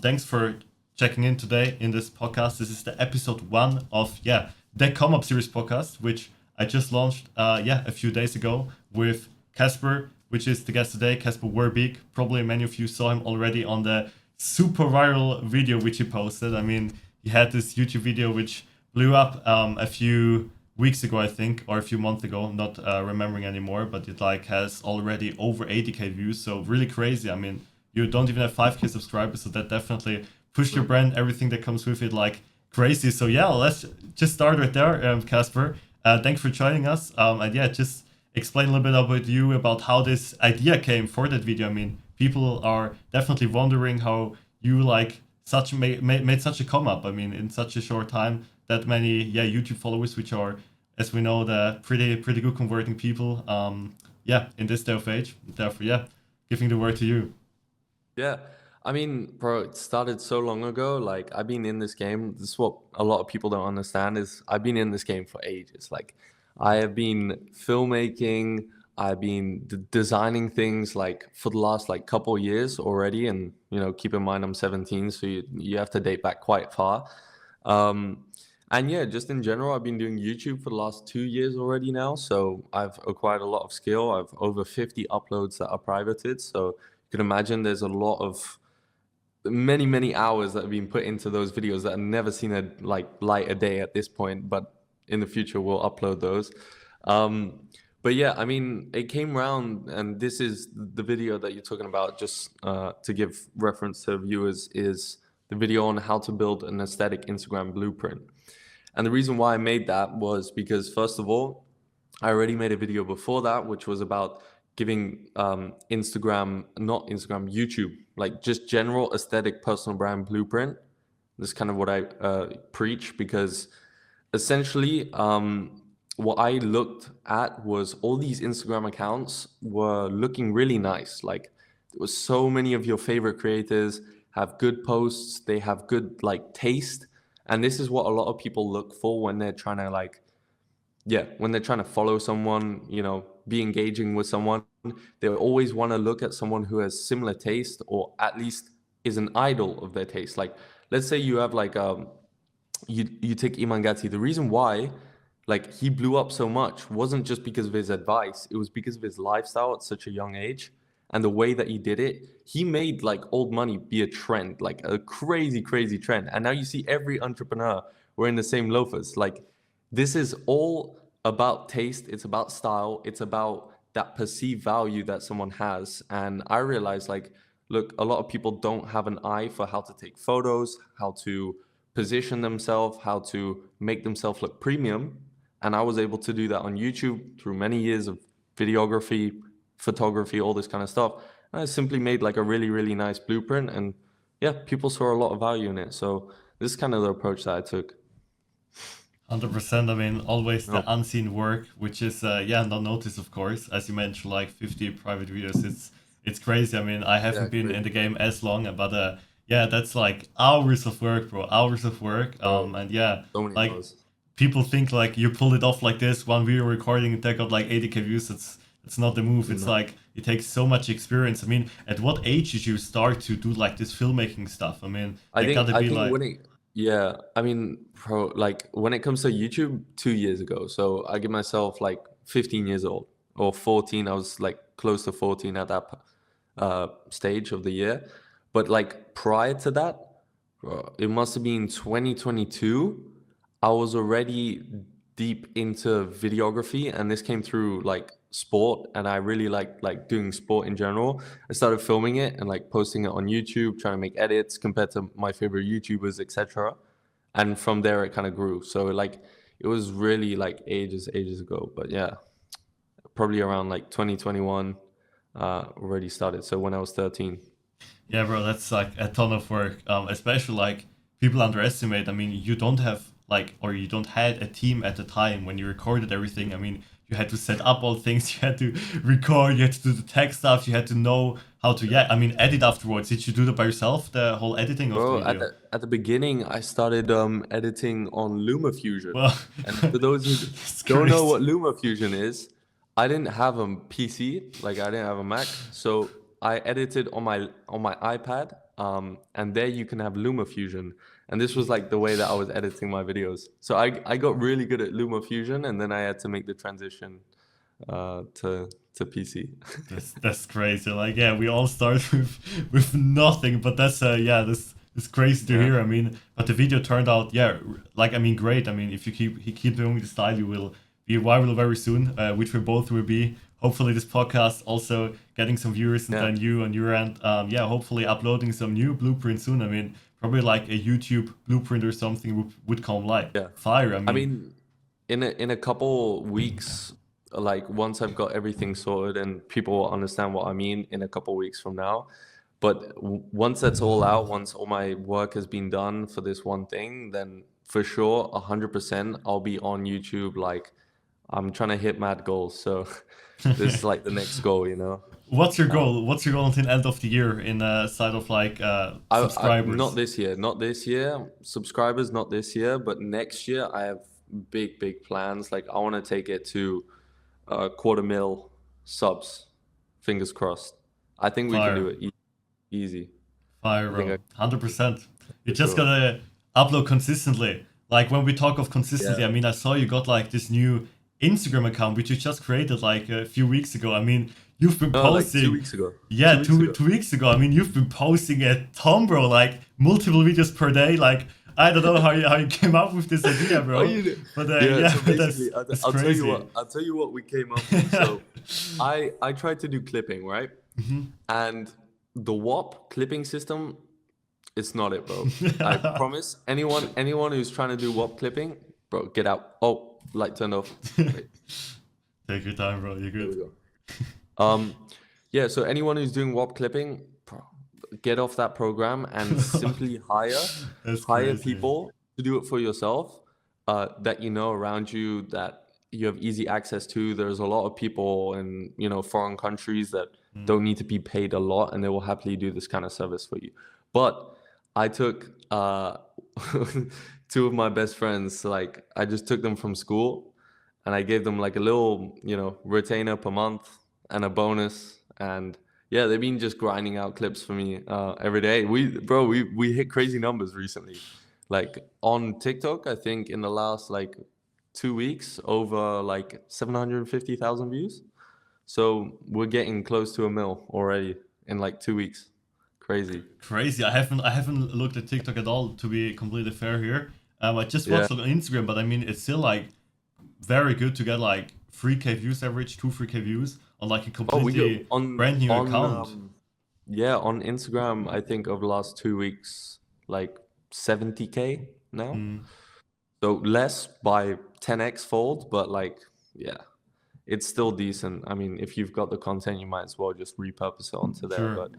Thanks for checking in today in this podcast. This is the episode 1 of the Come Up series podcast, which I just launched a few days ago with Casper, which is the guest today, Casper Verbeek. Probably many of you saw him already on the super viral video which he posted. I mean, he had this YouTube video which blew up a few weeks ago, I think, or a few months ago, not remembering anymore, but it like has already over 80k views, so really crazy. I mean, you don't even have 5k subscribers, so that definitely pushed your brand, everything that comes with it, like crazy. So yeah, let's just start right there, Casper. Thanks for joining us, and yeah, just explain a little bit about you, about how this idea came for that video. I mean, people are definitely wondering how you like made such a come up. I mean, in such a short time, that many YouTube followers, which are, as we know, the pretty good converting people. In this day of age. Therefore, giving the word to you. Yeah, I mean, bro, it started so long ago. Like, I've been in this game. This is what a lot of people don't understand is I've been in this game for ages. Like, I have been filmmaking, I've been designing things like for the last like couple years already. And, keep in mind I'm 17, so you have to date back quite far. And yeah, just in general, I've been doing YouTube for the last 2 years already now. So I've acquired a lot of skill. I've over 50 uploads that are privated. So you can imagine there's a lot of many hours that have been put into those videos that have never seen a light a day at this point, but in the future we'll upload those. But yeah, I mean, it came around, and this is the video that you're talking about, just to give reference to viewers, is the video on how to build an aesthetic Instagram blueprint. And the reason why I made that was because, first of all, I already made a video before that, which was about giving YouTube, like just general aesthetic personal brand blueprint. This is kind of what I preach, because essentially what I looked at was all these Instagram accounts were looking really nice. Like, there was so many of your favorite creators have good posts, they have good like taste. And this is what a lot of people look for when they're trying to follow someone, be engaging with someone. They always want to look at someone who has similar taste, or at least is an idol of their taste. Like, let's say you have like you take Iman Gatti. The reason why like he blew up so much wasn't just because of his advice, it was because of his lifestyle at such a young age. And the way that he did it, he made like old money be a trend, like a crazy trend. And now you see every entrepreneur wearing the same loafers. Like, this is all about taste. It's about style. It's about that perceived value that someone has. And I realized, like, look, a lot of people don't have an eye for how to take photos, how to position themselves, how to make themselves look premium. And I was able to do that on YouTube through many years of videography, photography, all this kind of stuff. And I simply made like a really nice blueprint, and yeah, people saw a lot of value in it. So this is kind of the approach that I took. 100%. I mean, always the No. unseen work, which is not noticed, of course. As you mentioned, like 50 private videos. It's crazy. I mean, I haven't been in the game as long, but that's like hours of work, bro. Hours of work. And So many like hours. people think like you pulled it off like this one video recording, that got like 80k views. It's not the move. It's No. like it takes so much experience. I mean, at what age did you start to do like this filmmaking stuff? I mean, I think gotta I be think like, when it yeah, I mean, bro, like when it comes to YouTube, 2 years ago. So I give myself like 15 years old or 14. I was like close to 14 at that stage of the year. But like prior to that, it must have been 2022. I was already deep into videography, and this came through like sport, and I really like doing sport in general. I started filming it and like posting it on YouTube, trying to make edits compared to my favorite YouTubers, etc. And from there it kind of grew. So like it was really like ages ago. But yeah, probably around like 2021 already started. So when I was 13. yeah, bro, that's like a ton of work. Especially like people underestimate. I mean, you don't have like, or you don't had a team at the time when you recorded everything. I mean, you had to set up all things. You had to record. You had to do the tech stuff. You had to know how to, I mean, edit afterwards. Did you do that by yourself? The whole editing of the Bro, at video? the beginning, I started editing on LumaFusion. Well, And for those who it's don't know crazy. what LumaFusion is, I didn't have a PC, like I didn't have a Mac, so I edited on my iPad and there you can have LumaFusion. And this was like the way that I was editing my videos. So I got really good at LumaFusion, and then I had to make the transition to PC. That's crazy. Like, yeah, we all start with nothing, but that's yeah, that's crazy to Yeah. hear. I mean, but the video turned out, yeah, like I mean, great. I mean, if you keep doing the style, you will be viral very soon, which we both will be. Hopefully, this podcast also getting some viewers, and Yeah. then you on your end, yeah, hopefully uploading some new blueprints soon. I mean, probably like a YouTube blueprint or something would come like Yeah. fire. I I mean, mean, in a couple weeks, like once I've got everything sorted and people will understand what I mean in a couple weeks from now. But once that's all out, once all my work has been done for this one thing, then for sure, 100%, I'll be on YouTube. Like I'm trying to hit mad goals. So this is like the next goal, you know? what's your Um, goal? What's your goal until end of the year in side of like not subscribers? this year, not this year. Subscribers, not this year, but next year I have big plans. Like I want to take it to 250,000 subs. Fingers crossed. I think we can do Fire, it easy. fire, I think bro. I 100%. You for just sure. gotta upload consistently. Like when we talk of Yeah. consistency, I mean, I saw you got like this new Instagram account which you just created like a few weeks ago. I mean, you've been No, like two posting, weeks ago. yeah, 2 weeks ago. 2 weeks ago. I mean, you've been posting a ton, bro. Like multiple videos per day. Like I don't know how you came up with this idea, Oh, bro. you did. But Yeah. yeah, So that's basically, that's I'll tell you crazy. what. I'll tell you what we came up with. So I tried to do clipping, right? And the WAP clipping system, it's not it, bro. I promise. Anyone who's trying to do WAP clipping, bro, get out. Oh, light turned off. Wait, Take your time, bro. You're there we good. go. Um, yeah. So anyone who's doing WAP clipping, bro, get off that program and simply That's hire crazy. people to do it for yourself. That you know around you that you have easy access to. There's a lot of people in foreign countries that Mm. don't need to be paid a lot, and they will happily do this kind of service for you. But I took two of my best friends. Like I just took them from school, and I gave them like a little retainer per month and a bonus. And yeah, they've been just grinding out clips for me every day. We hit crazy numbers recently. Like on TikTok, I think in the last like 2 weeks, over like 750,000 views. So we're getting close to a mil already in like 2 weeks. Crazy. Crazy. I haven't looked at TikTok at all to be completely fair here. I just Yeah. watched it on Instagram, but I mean it's still like very good to get like 3K views average, 3K views on like a Oh, we go completely brand new account. yeah, on Instagram, I think of the last 2 weeks, like 70K now. Mm, So less by 10x fold, but like, yeah, it's still decent. I mean, if you've got the content, you might as well just repurpose it onto there. sure. But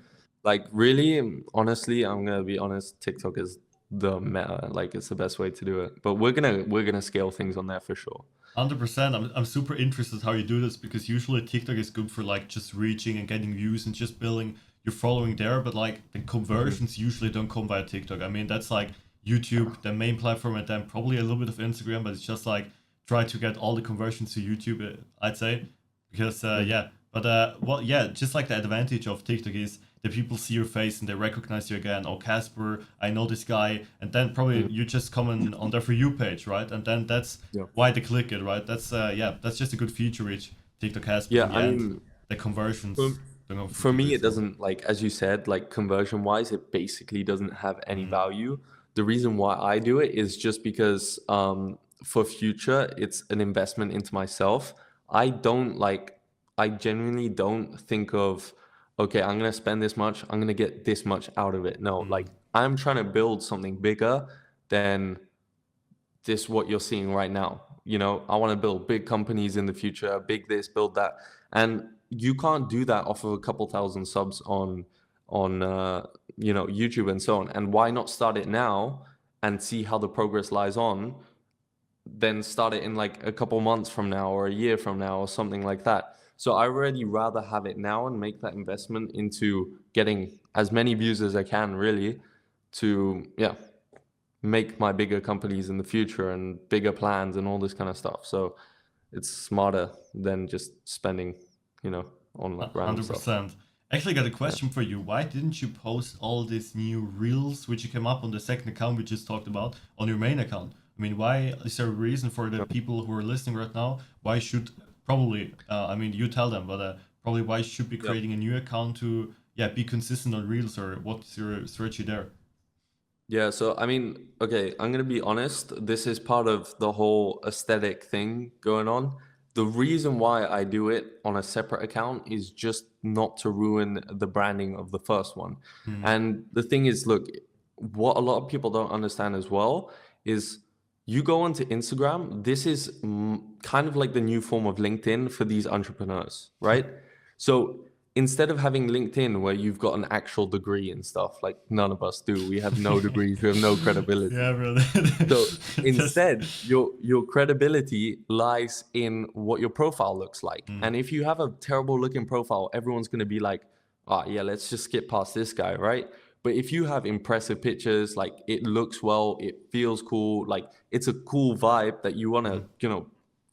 like, really, honestly, I'm gonna be honest, TikTok is the meta. Like, it's the best way to do it. But we're gonna scale things on there for sure. 100%. I'm super interested how you do this because usually TikTok is good for like just reaching and getting views and just building your following there, but like the conversions usually don't come via TikTok. I mean, that's like YouTube, the main platform, and then probably a little bit of Instagram, but it's just like try to get all the conversions to YouTube, I'd say. Because Mhm. yeah, but well, yeah, just like the advantage of TikTok is that people see your face and they recognize you again. Oh, Casper, I know this guy, and then probably Mhm. you just comment on their for you page, right? And then that's Yeah. why they click it, right? That's yeah, that's just a good feature which TikTok has, but Yeah, in the I end, mean, the for, conversions don't go for too me, it crazy. doesn't, like, as you said, like conversion wise, it basically doesn't have any Mm, value. The reason why I do it is just because for future, it's an investment into myself. I don't like, I genuinely don't think of, okay, I'm going to spend this much, I'm going to get this much out of it. No, mm, like I'm trying to build something bigger than this what you're seeing right now. I want to build big companies in the future, big this, build that. And you can't do that off of a couple thousand subs on YouTube and so on. And why not start it now and see how the progress lies on, then start it in like a couple months from now or a year from now or something like that. So I already rather have it now and make that investment into getting as many views as I can, really, to make my bigger companies in the future and bigger plans and all this kind of stuff. So it's smarter than just spending, on like random stuff. 100%. Actually, I got a Yeah. question for you. Why didn't you post all these new reels which you came up on the second account we just talked about on your main account? I mean, why is there a reason for the people who are listening right now? Why should probably, I mean, you tell them, but probably why should be Yep. creating a new account to, yeah, be consistent on reels, or what's your strategy there? Yeah, so I mean, okay, I'm gonna be honest. This is part of the whole aesthetic thing going on. The reason why I do it on a separate account is just not to ruin the branding of the first one. Mm, And the thing is, look, what a lot of people don't understand as well is you go onto Instagram, this is kind of like the new form of LinkedIn for these entrepreneurs, right? So instead of having LinkedIn where you've got an actual degree and stuff, like none of us do, we have no degrees, we have no credibility. yeah, bro. So Just, instead, your credibility lies in what your profile looks like. mm, And if you have a terrible looking profile, everyone's going to be like, ah, yeah, let's just skip past this guy, right? But if you have impressive pictures, like it looks well, it feels cool, like it's a cool vibe that you want to, mm.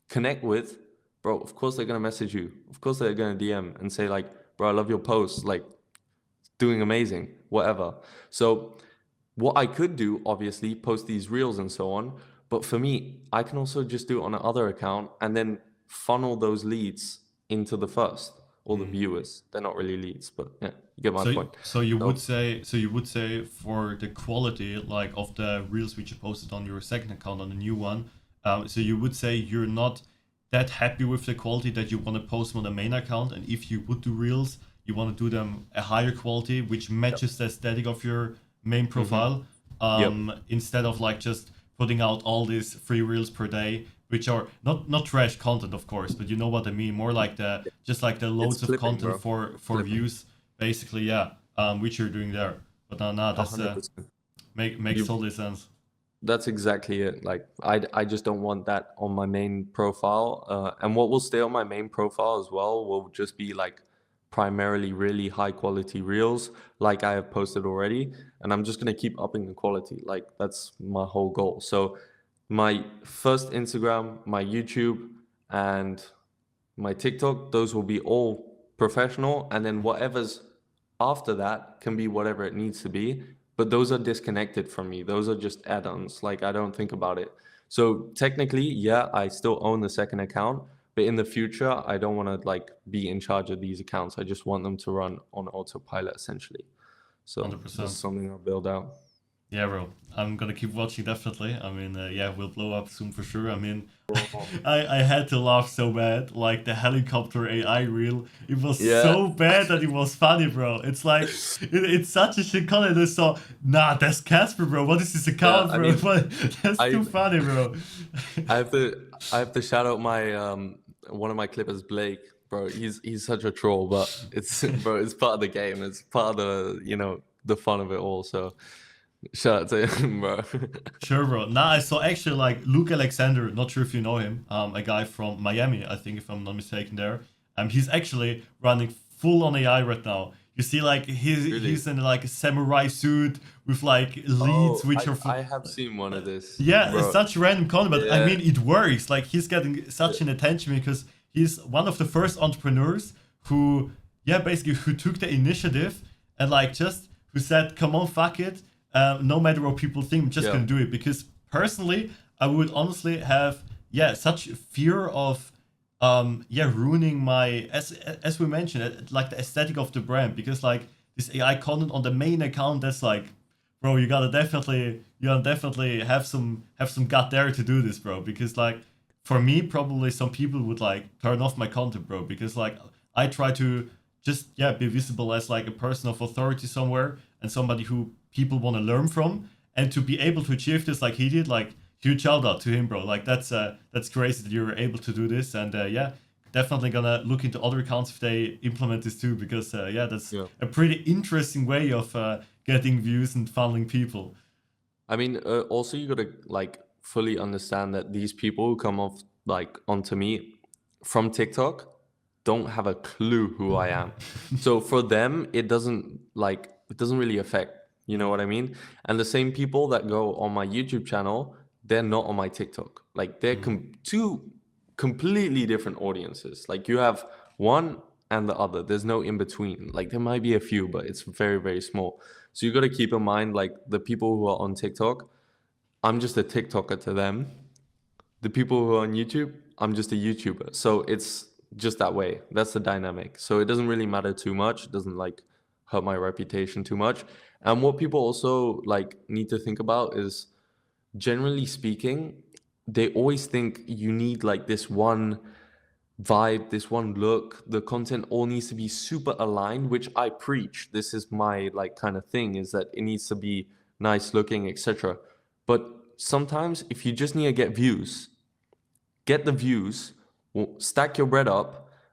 connect with, bro, of course they're going to message you. Of course they're going to DM and say like, bro, I love your post, like doing amazing, whatever. So what I could do, obviously, post these reels and so on. But for me, I can also just do it on another account and then funnel those leads into the first, or the Mm. viewers. They're not really leads, but yeah, you get my So, point. So so you would say for the quality, like of the reels which you posted on your second account on the new one, so you would say you're not that happy with the quality that you want to post on the main account, and if you would do reels, you want to do them a higher quality, which yep. matches the aesthetic of your main Hmm. profile, Yep. instead of like just putting out all these free reels per day, which are not trash content, of course, but you know what I mean, more like the just like the It's loads of flipping, content bro. for Flipping. views, basically, yeah, which you're doing there. But no, A that's hundred percent. makes You totally sense. That's exactly it. Like I just don't want that on my main profile. And what will stay on my main profile as well will just be like primarily really high quality reels, like I have posted already. And I'm just gonna keep upping the quality. Like that's my whole goal. So my first Instagram, my YouTube, and my TikTok, those will be all professional, and then whatever's after that can be whatever it needs to be. But those are disconnected from me. Those are just add-ons. Like I don't think about it. So technically, yeah, I still own the second account, but in the future, I don't want to like be in charge of these accounts. I just want them to run on autopilot essentially. So this is 100%. something I'll build out. Yeah, bro. I'm gonna keep watching definitely. I mean, yeah, we'll blow up soon for sure. I mean, I had to laugh so bad. Like the helicopter AI reel, it was Yeah. so bad that it was funny, bro. It's like it's such a shit content. I saw, nah, that's Casper, bro. What is this Yeah, account, I bro? mean, That's I too funny, bro. I have to shout out my one of my clippers, Blake, bro. He's such a troll, but it's bro, it's part of the game. It's part of the fun of it all. So shout out to him, bro. Sure, bro. Now I saw actually like Luke Alexander. Not sure if you know him. A guy from Miami, I think, if I'm not mistaken. There. He's actually running full on AI right now. You see, like Really? he's in like a samurai suit with like leads, Oh, which I are I have seen one of this, yeah, it's bro. such random content. But I Yeah. mean, it works. Like he's getting such an attention because he's one of the first entrepreneurs who, yeah, basically who took the initiative and like just who said, "Come on, fuck it. No matter what people think, I'm just Yeah. gonna do it." Because personally, I would honestly have yeah such fear of yeah ruining my as we mentioned like the aesthetic of the brand because like this AI content on the main account that's like bro, you gotta definitely have some gut there to do this, bro. Because like for me, probably some people would like turn off my content, bro. Because like I try to just yeah be visible as like a person of authority somewhere and somebody who people want to learn from, and to be able to achieve this like he did, like huge shout out to him, bro. Like that's crazy that you're able to do this, and yeah. Definitely gonna look into other accounts if they implement this too, because yeah, that's Yeah. a pretty interesting way of getting views and funneling people. I mean, also you gotta like fully understand that these people who come off like onto me from TikTok don't have a clue who I am. So for them, it doesn't really affect. You know Mm, what I mean? And the same people that go on my YouTube channel, they're not on my TikTok. Like they're mm, two completely different audiences. Like you have one and the other. There's no in between. Like there might be a few, but it's very, very small. So you got to keep in mind, like the people who are on TikTok, I'm just a TikToker to them. The people who are on YouTube, I'm just a YouTuber. So it's just that way. That's the dynamic. So it doesn't really matter too much. It doesn't like hurt my reputation too much. And what people also like need to think about is, generally speaking, they always think you need like this one vibe, this one look. The content all needs to be super aligned, which I preach. This is my like kind of thing, is that it needs to be nice looking, etc. But sometimes if you just need to get the views, stack your bread up,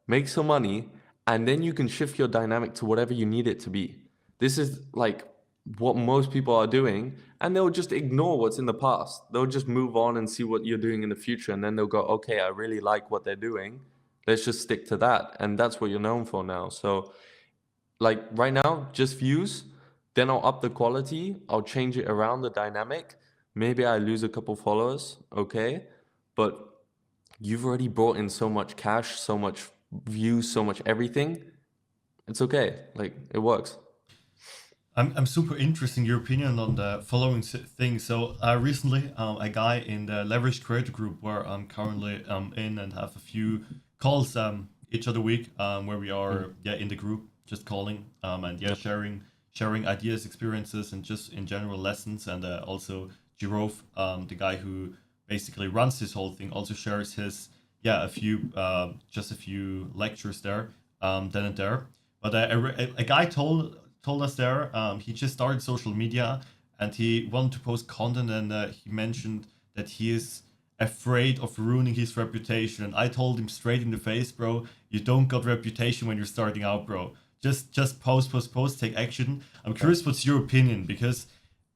make some money, and then you can shift your dynamic to whatever you need it to be. This is like what most people are doing, and they'll just ignore what's in the past. They'll just move on and see what you're doing in the future, and then they'll go, okay, I really like what they're doing. Let's just stick to that. And that's what you're known for now. So like right now, just views, then I'll up the quality, I'll change it around the dynamic. Maybe I lose a couple followers, okay? But you've already brought in so much cash, so much views, so much everything. It's okay. Like it works. I'm super interested in your opinion on the following thing. So recently, a guy in the Leverage Creator Group where I'm currently in and have a few calls each other week where we are in the group just calling and sharing ideas, experiences, and just in general lessons. And also Jirov, the guy who basically runs this whole thing, also shares his a few lectures there then and there. But a guy told us there he just started social media and he wanted to post content and he mentioned that he is afraid of ruining his reputation. And I told him straight in the face, bro, you don't got reputation when you're starting out, bro. Just post, take action. I'm curious what's your opinion, because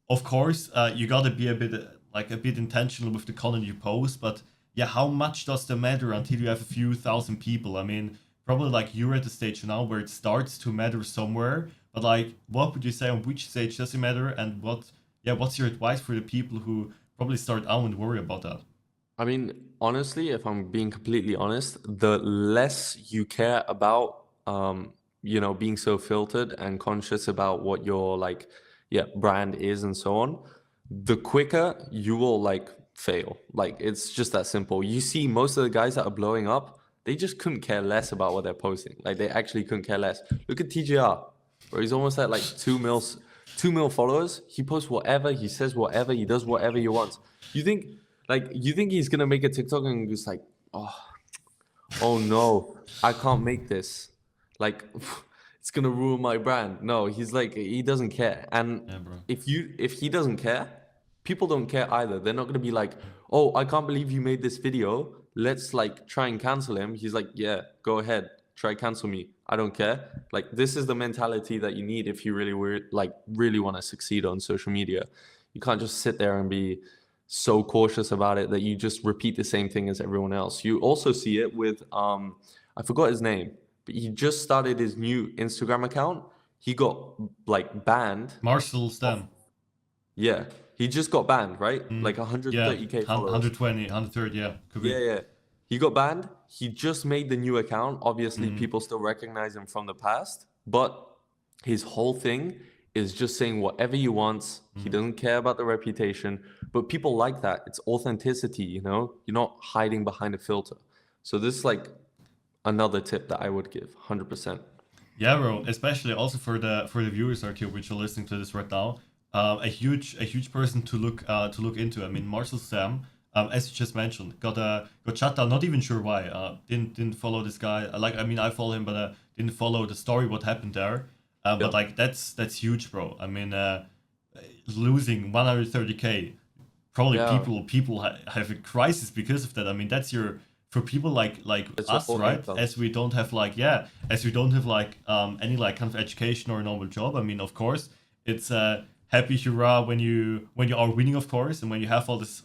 of course you gotta be a bit intentional with the content you post, but yeah, how much does that matter until you have a few thousand people? I mean, probably like you're at the stage now where it starts to matter somewhere, but like what would you say, on which stage does it matter, and what's your advice for the people who probably start out and worry about that? I mean, honestly, if I'm being completely honest, the less you care about, being so filtered and conscious about what your like, brand is and so on, the quicker you will like fail. Like it's just that simple. You see, most of the guys that are blowing up, they just couldn't care less about what they're posting. Like they actually couldn't care less. Look at TGR, where he's almost at like 2 mil followers. He posts whatever, he says whatever, he does whatever he wants. You think you think he's gonna make a TikTok and just like, oh no, I can't make this. Like it's gonna ruin my brand. No, he's like he doesn't care. And Yeah, bro. if he doesn't care, people don't care either. They're not gonna be like, oh, I can't believe you made this video. Let's like try and cancel him. He's like, yeah, go ahead, try cancel me. I don't care. Like this is the mentality that you need if you really want to succeed on social media. You can't just sit there and be so cautious about it that you just repeat the same thing as everyone else. You also see it with I forgot his name, but he just started his new Instagram account. He got like banned. Marcel Stem. Yeah, he just got banned, right? Like Yeah, 130K followers. 120, 130, yeah, could be. Yeah. He got banned. He just made the new account. Obviously, people still recognize him from the past, but his whole thing is just saying whatever he wants. He doesn't care about the reputation, but people like that. It's authenticity, you know? You're not hiding behind a filter. So this is like another tip that I would give, 100%. Yeah, bro. Especially also for the viewers out here which are listening to this right now, a huge person to look into. I mean, Marcel Sam, as you just mentioned, got shut down. Not even sure why. Didn't follow this guy. I mean, I follow him, but didn't follow the story. What happened there? But like that's huge, bro. I mean, losing 130K, probably Yeah, have a crisis because of that. I mean, that's your for people like it's your us, whole right? income. As we don't have as we don't have any like kind of education or a normal job. I mean, of course, it's happy hurrah when you are winning, of course, and when you have all this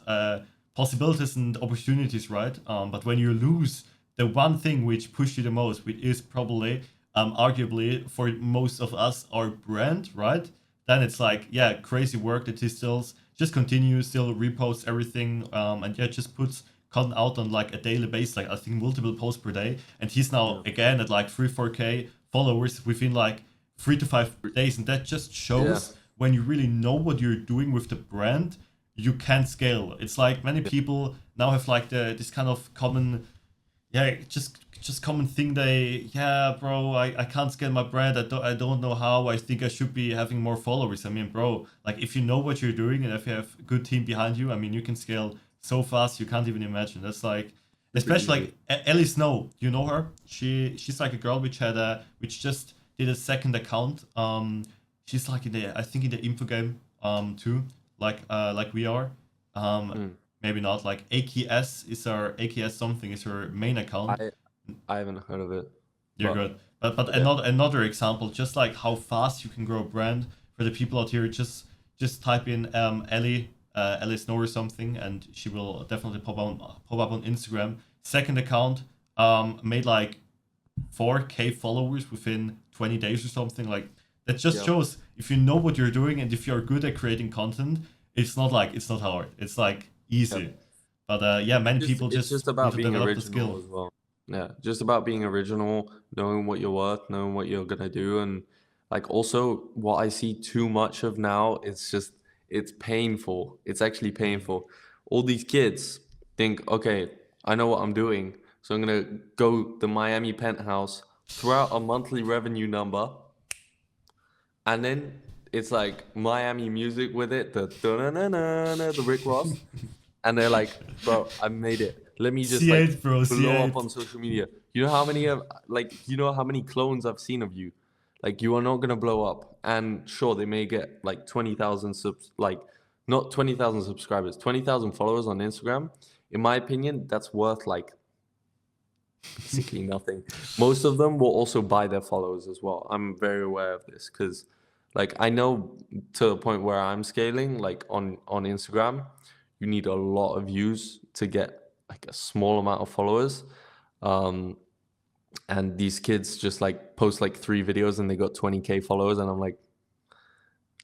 possibilities and opportunities, right? But when you lose the one thing which pushed you the most, which is probably arguably for most of us our brand, right? Then it's like, crazy work that he still just continues, still reposts everything, and just puts content out on like a daily basis, like I think multiple posts per day, and he's now Yeah. again at like 3-4K followers within like 3 to 5 days, and that just Yeah. shows when you really know what you're doing with the brand, you can scale. It's like many people now have like this kind of common, yeah, just common thing. They, yeah, bro, I can't scale my brand. I don't know how. I think I should be having more followers. I mean, bro, like if you know what you're doing and if you have a good team behind you, I mean, you can scale so fast you can't even imagine. That's like, Super especially easy. like Ellie Snow. You know her? She's like a girl which just did a second account. She's like in the, I think in the info game too, like we are. Um, Mm. maybe not. Like AKS something is her main account. I I haven't heard of it, You're but good. But yeah. another example, just like how fast you can grow a brand for the people out here. Just type in Ellie Snow or something, and she will definitely pop up on Instagram. Second account made like 4K followers within 20 days or something. Like that just Yeah. shows if you know what you're doing and if you're good at creating content, it's not hard. It's like Yeah. easy. But yeah, many Just people it's just just need about to being develop the original skill. as well. Yeah, just about being original, knowing what you're worth, knowing what you're gonna do, and like also what I see too much of now, it's painful. It's actually painful. All these kids think, okay, I know what I'm doing, so I'm gonna go the Miami penthouse, throw out a monthly revenue number, and then it's like Miami music with it, the Rick Ross, and they're like, "Bro, I made it. Let me just like C8, bro, blow up C8. on social media." You know how many of you know how many clones I've seen of you? Like you are not gonna blow up. And sure, they may get like 20,000 subs, like not 20,000 subscribers, 20,000 followers on Instagram. In my opinion, that's worth like basically nothing. Most of them will also buy their followers as well. I'm very aware of this because like I know to the point where I'm scaling, like on Instagram, you need a lot of views to get like a small amount of followers. Um, and these kids just like post like 3 videos and they got 20K followers, and I'm like,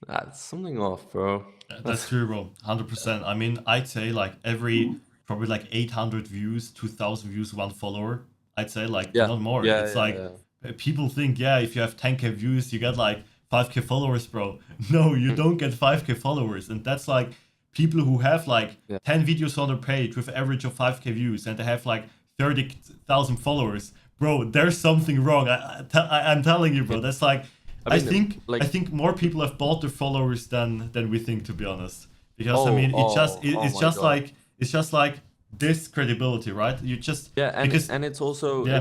that's something off, bro. That's true, bro. 100%. I mean, I'd say like every probably like 800 views, 2,000 views, one follower. I'd say like Yeah, not more. yeah, It's yeah, like yeah. people think, yeah, if you have 10K views, you get like 5K followers, bro. No, you Mm, don't get 5K followers. And that's like people who have like yeah. 10 videos on their page with average of 5K views and they have like 30,000 followers. Bro, there's something wrong. I'm telling you, Yeah. bro. That's like I I mean, think I like, think more people have bought their followers than we think, to be honest. Because I oh, mean, oh it's my just God. like this credibility, right? You just Yeah, because and yeah, it's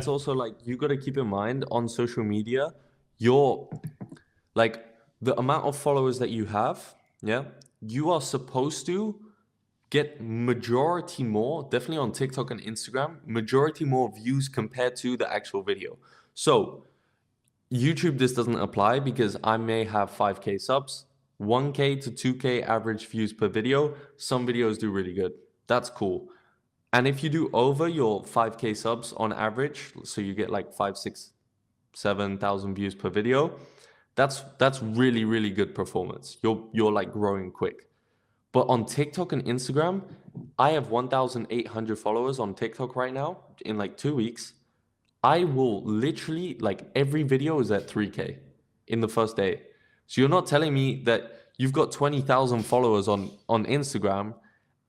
also like you got to keep in mind on social media, you're like the amount of followers that you have, yeah, you are supposed to get majority more, definitely on TikTok and Instagram, majority more views compared to the actual video. So YouTube, this doesn't apply because I may have 5K subs, 1K to 2K average views per video. Some videos do really good. That's cool. And if you do over your 5K subs on average, so you get like 5, 6, 7,000 views per video, that's really, really good performance. You're like growing quick. But on TikTok and Instagram, I have 1,800 followers on TikTok right now in like 2 weeks. I will literally like every video is at 3K in the first day. So you're not telling me that you've got 20,000 followers on Instagram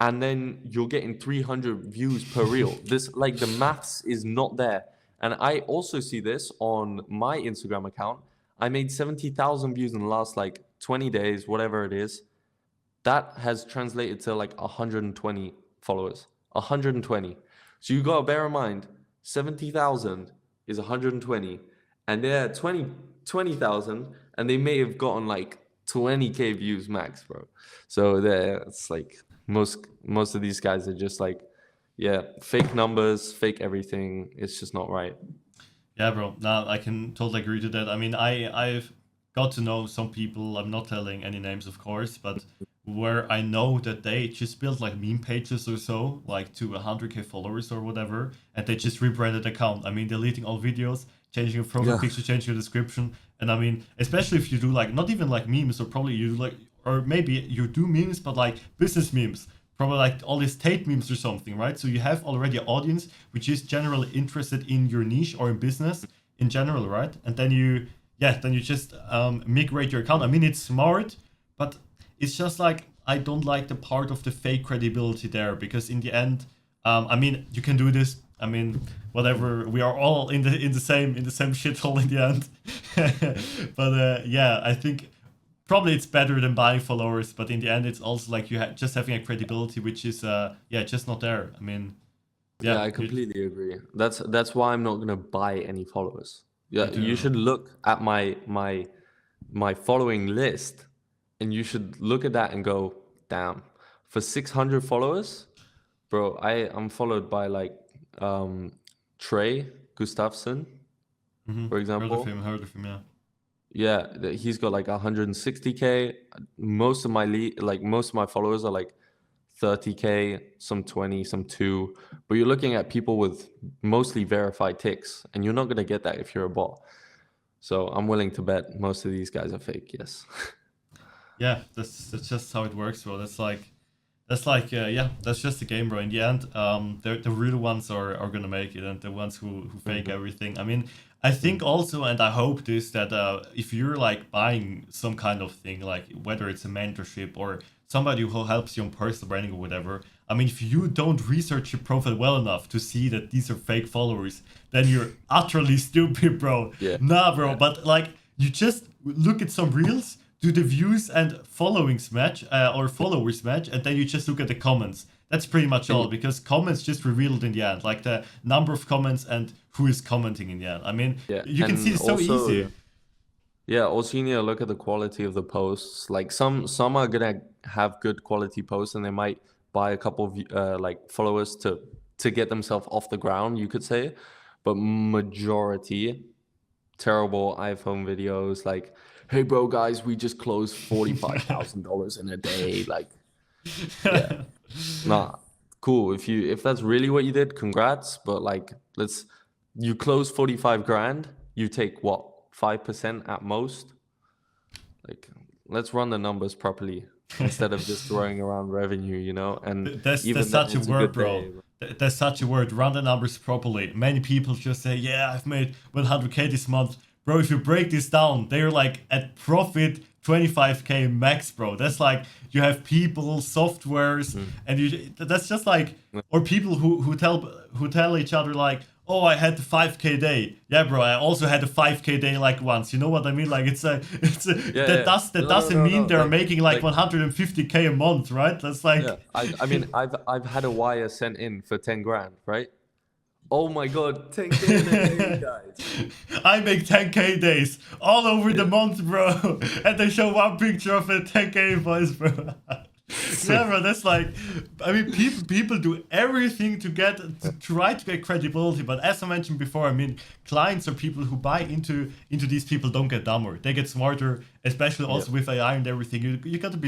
and then you're getting 300 views per reel. This like the maths is not there. And I also see this on my Instagram account. I made 70,000 views in the last like 20 days, whatever it is. That has translated to like 120 followers. 120. So you got to bear in mind 70,000 is 120, and they're 20,000, and they may have gotten like 20K views max, bro. So there it's like most of these guys are just like, yeah, fake numbers, fake everything. It's just not right. yeah, bro. Now I can totally agree to that. I mean, I've got to know some people. I'm not telling any names, of course, but where I know that they just built like meme pages or so, like to 100K followers or whatever, and they just rebranded account. I mean, deleting all videos, changing your profile Yeah. picture, changing your description, and I mean, especially if you do like not even like memes, or probably you do like, or maybe you do memes, but like business memes. probably like all these Tate memes or something, right? So you have already an audience which is generally interested in your niche or in business in general, right? And then you just migrate your account. I mean, it's smart, but it's just like I don't like the part of the fake credibility there because in the end, I mean, you can do this. I mean, whatever. We are all in the same shithole in the end. But yeah, I think probably it's better than buying followers. But in the end, it's also like just having a credibility, which is just not there. I mean, Yeah, yeah, I completely agree. That's why I'm not gonna buy any followers. me Yeah, you too. should look at my following list, and you should look at that and go, damn, for 600 followers, bro, I'm followed by like um Trey Gustafsson, for Heard of example. him. Heard of him. Yeah. Yeah, he's got like 160K. Most of my followers are like 30K, some 20, some 2. But you're looking at people with mostly verified ticks, and you're not gonna get that if you're a bot. So I'm willing to bet most of these guys are fake. Yes. Yeah, that's just how it works, bro. That's like yeah, that's just the game, bro. In the end, the real ones are gonna make it, and the ones who fake Mhm, everything. I mean, I think mhm, also, and I hope this that if you're like buying some kind of thing, like whether it's a mentorship or somebody who helps you on personal branding or whatever. I mean, if you don't research your profile well enough to see that these are fake followers, then you're utterly stupid, bro. yeah, Nah, bro. yeah, But like, you just look at some reels, do the views and followings match or followers match, and then you just look at the comments. That's pretty much and all because comments just revealed in the end, like the number of comments and who is commenting in the end. I mean, yeah, you can see and it's so also easy. yeah, also you need to look at the quality of the posts. Like some are gonna have good quality posts, and they might buy a couple of like followers to get themselves off the ground, you could say. But majority terrible iPhone videos, like, "Hey, bro, guys, we just closed $45,000 in a day." Like, yeah, nah, cool. If that's really what you did, congrats. But like, you close 45 grand, you take what, 5% at most? Like, let's run the numbers properly instead of just throwing around revenue, you know? And There's even then, such a it's a word, good bro. day. There's such a word. Run the numbers properly. Many people just say, "Yeah, I've made 100K this month." Bro, if you break this down, they're like at profit 25K max, bro. That's like you have people, softwares, Mm. and that's just like or people who tell each other like, "Oh, I had the 5K day." Yeah, bro, I also had a 5K day like once. You know what I mean? Like it's a Yeah, that yeah. does that No, no, doesn't no, mean no. they're making like Like, 150K a month, right? That's yeah. like I mean, I've had a wire sent in for 10 grand, right? Oh my God, 10K in a day, guys. I make 10K days all over the Yeah. month, bro. And they show one picture of a 10K invoice, bro. Yeah, bro, that's like, I mean, people do everything to try to get credibility, but as I mentioned before, I mean, clients or people who buy into these people don't get dumber; they get smarter, especially Yeah. also with AI and everything. You got to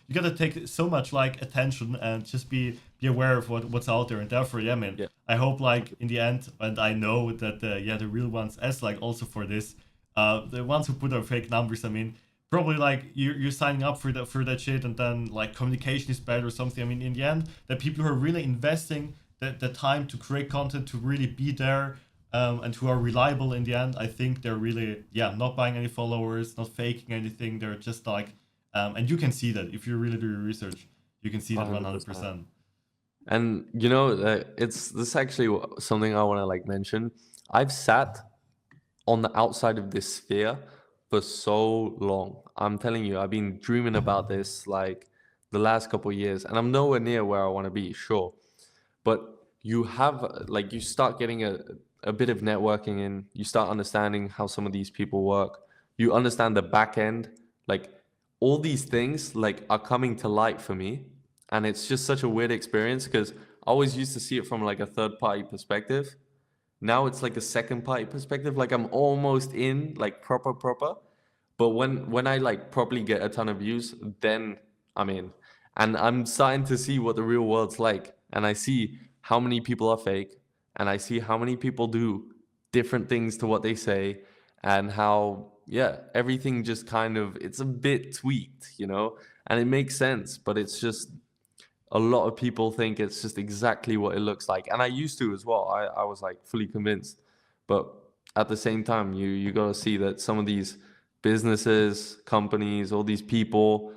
you got to take so much like attention and just be aware of what's out there, and therefore, yeah, man, Yeah. I hope like in the end, and I know that the real ones, as like also for this, the ones who put out fake numbers, I mean probably like you're signing up for that shit and then like communication is bad or something. I mean in the end the people who are really investing the time to create content to really be there and who are reliable in the end, I think they're really not buying any followers, not faking anything. They're just like and you can see that if you really do your research, you can see that 100%. 100%. And you know, it's this is actually something I want to like mention. I've sat on the outside of this sphere for so long. I'm telling you, I've been dreaming about this like the last couple of years, and I'm nowhere near where I want to be, sure. But you have like you start getting a bit of networking in, you start understanding how some of these people work. You understand the back end, like all these things like are coming to light for me. And it's just such a weird experience because I always used to see it from like a third party perspective. Now it's like a second party perspective. Like I'm almost in like proper. But when I like properly get a ton of views, then I'm in. And I'm starting to see what the real world's like. And I see how many people are fake. And I see how many people do different things to what they say. And how, yeah, everything just kind of, it's a bit tweaked, you know? And it makes sense. But it's just a lot of people think it's just exactly what it looks like, and I used to as well. I was like fully convinced, but at the same time, you gotta see that some of these businesses, companies, all these people,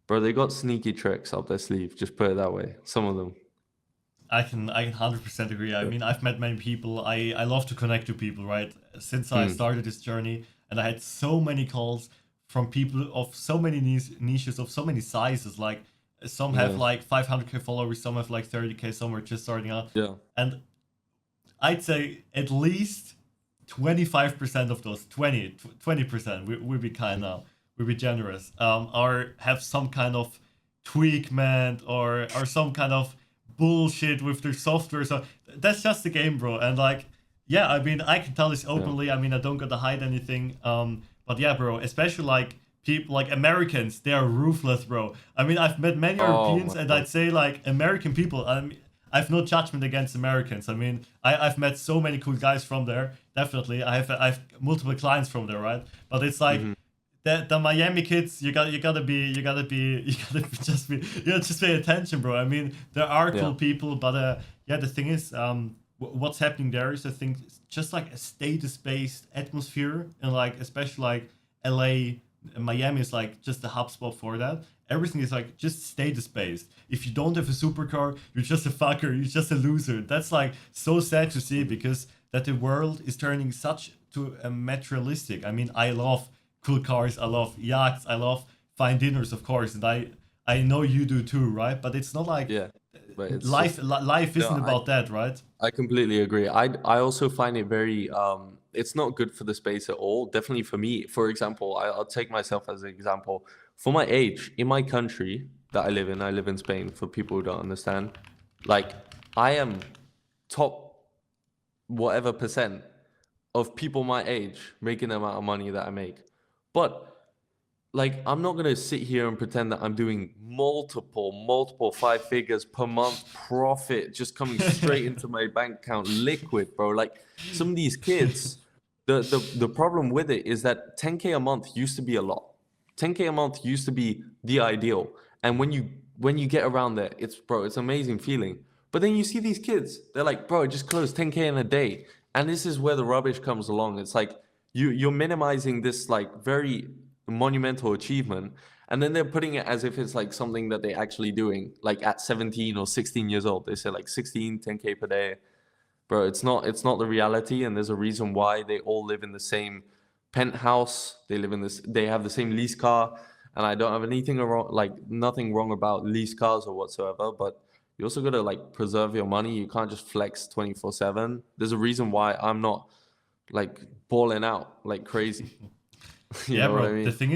bro, they got sneaky tricks up their sleeve. Just put it that way. Some of them. I can 100% agree. I Yeah. mean, I've met many people. I love to connect to people, right? Since I Mm, started this journey, and I had so many calls from people of so many niches, of so many sizes. Like some have yeah. like 500k followers, some have like 30k, some are just starting out. Yeah. And I'd say at least 25% of those 20% we be kind now, we be generous, are have some kind of tweak, man, or some kind of bullshit with their software. So that's just the game, bro. And like, yeah, I mean, I can tell this Yeah. openly. I mean, I don't gotta hide anything. But yeah, bro, especially like people like Americans, they are ruthless, bro. I mean, I've met many Oh Europeans, my and God. I'd say like American people. I mean, I've no judgment against Americans. I mean, I've met so many cool guys from there. Definitely, I've multiple clients from there, right? But it's like Hmm. the Miami kids. You gotta just pay attention, bro. I mean, there are Yeah. cool people, but yeah, the thing is, what's happening there is I think it's just like a status-based atmosphere, and like especially like LA, Miami is like just the hub spot for that. Everything is like just status based. If you don't have a supercar, you're just a fucker. You're just a loser. That's like so sad to see because that the world is turning such to a materialistic. I mean, I love cool cars. I love yachts. I love fine dinners, of course, and I know you do too, right? But it's not like Yeah. But it's life. just Life no. isn't about that, right? I completely agree. I also find it very it's not good for the space at all. Definitely for me. For example, I'll take myself as an example. For my age, in my country that I live in Spain, for people who don't understand. Like I am top whatever percent of people my age making the amount of money that I make. But like I'm not gonna sit here and pretend that I'm doing multiple five figures per month profit just coming straight into my bank account liquid, bro. Like some of these kids, the problem with it is that 10K a month used to be a lot. 10K a month used to be the ideal. And when you get around there, it's an amazing feeling. But then you see these kids, they're like, bro, just close 10K in a day. And this is where the rubbish comes along. It's like you're minimizing this like very monumental achievement, and then they're putting it as if it's like something that they're actually doing like at 17 or 16 years old. They say like 16 10K per day, bro. It's not the reality, and there's a reason why they all live in the same penthouse. They have the same lease car, and I don't have anything wrong, like nothing wrong about lease cars or whatsoever, but you also got to like preserve your money. You can't just flex 24/7. There's a reason why I'm not like balling out like crazy. You Yeah, know what I bro. mean? The thing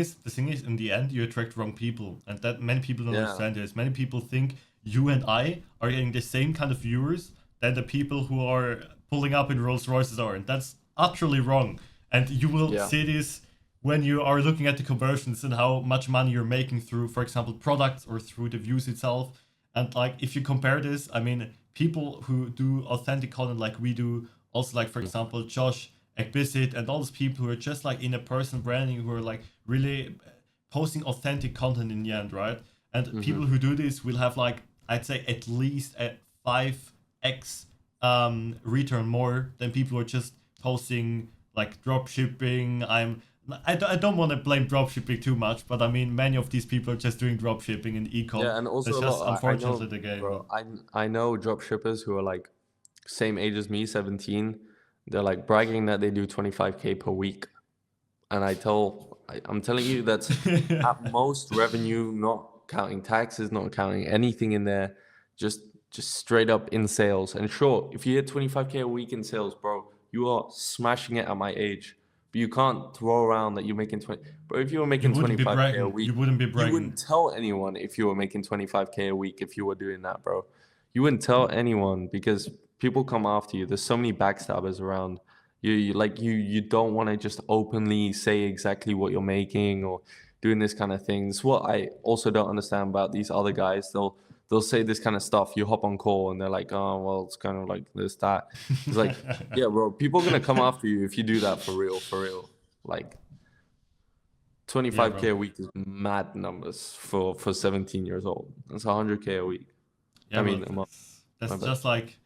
is, in the end, you attract wrong people, and that many people don't Yeah. understand this. Many people think you and I are getting the same kind of viewers that the people who are pulling up in Rolls Royces are, and that's utterly wrong. And you will Yeah. see this when you are looking at the conversions and how much money you're making through, for example, products or through the views itself. And like, if you compare this, I mean, people who do authentic content like we do, also like for example, Josh Ekbisit and all those people who are just like in a personal branding, who are like really posting authentic content in the end, right? And Hmm. people who do this will have like, I'd say at least a 5x return more than people who are just posting like drop shipping. I don't want to blame drop shipping too much, but I mean many of these people are just doing drop shipping and ecom. Yeah, and also That's a just lot. I unfortunately know, the game. bro. I know drop shippers who are like same age as me, 17. They're like bragging that they do 25K per week, and I'm telling you that's at most revenue, not counting taxes, not counting anything in there, just just straight up in sales. And sure, if you hit 25K a week in sales, bro, you are smashing it at my age. But you can't throw around that you're making 20. But if you were You making wouldn't be 25K a bragging. week, You wouldn't be you wouldn't bragging. tell anyone if you were making 25K a week if you were doing that, bro. You wouldn't tell anyone because people come after you. There's so many backstabbers around. You don't want to just openly say exactly what you're making or doing this kind of things. What I also don't understand about these other guys, they'll say this kind of stuff. You hop on call and they're like, oh well, it's kind of like this, that. It's like, yeah, bro, people are gonna come after you if you do that for real, for real. Like Yeah, 25K bro. a week is mad numbers for 17 years old. That's 100K a week. Yeah, I bro. mean, I'm not, That's my bad. just like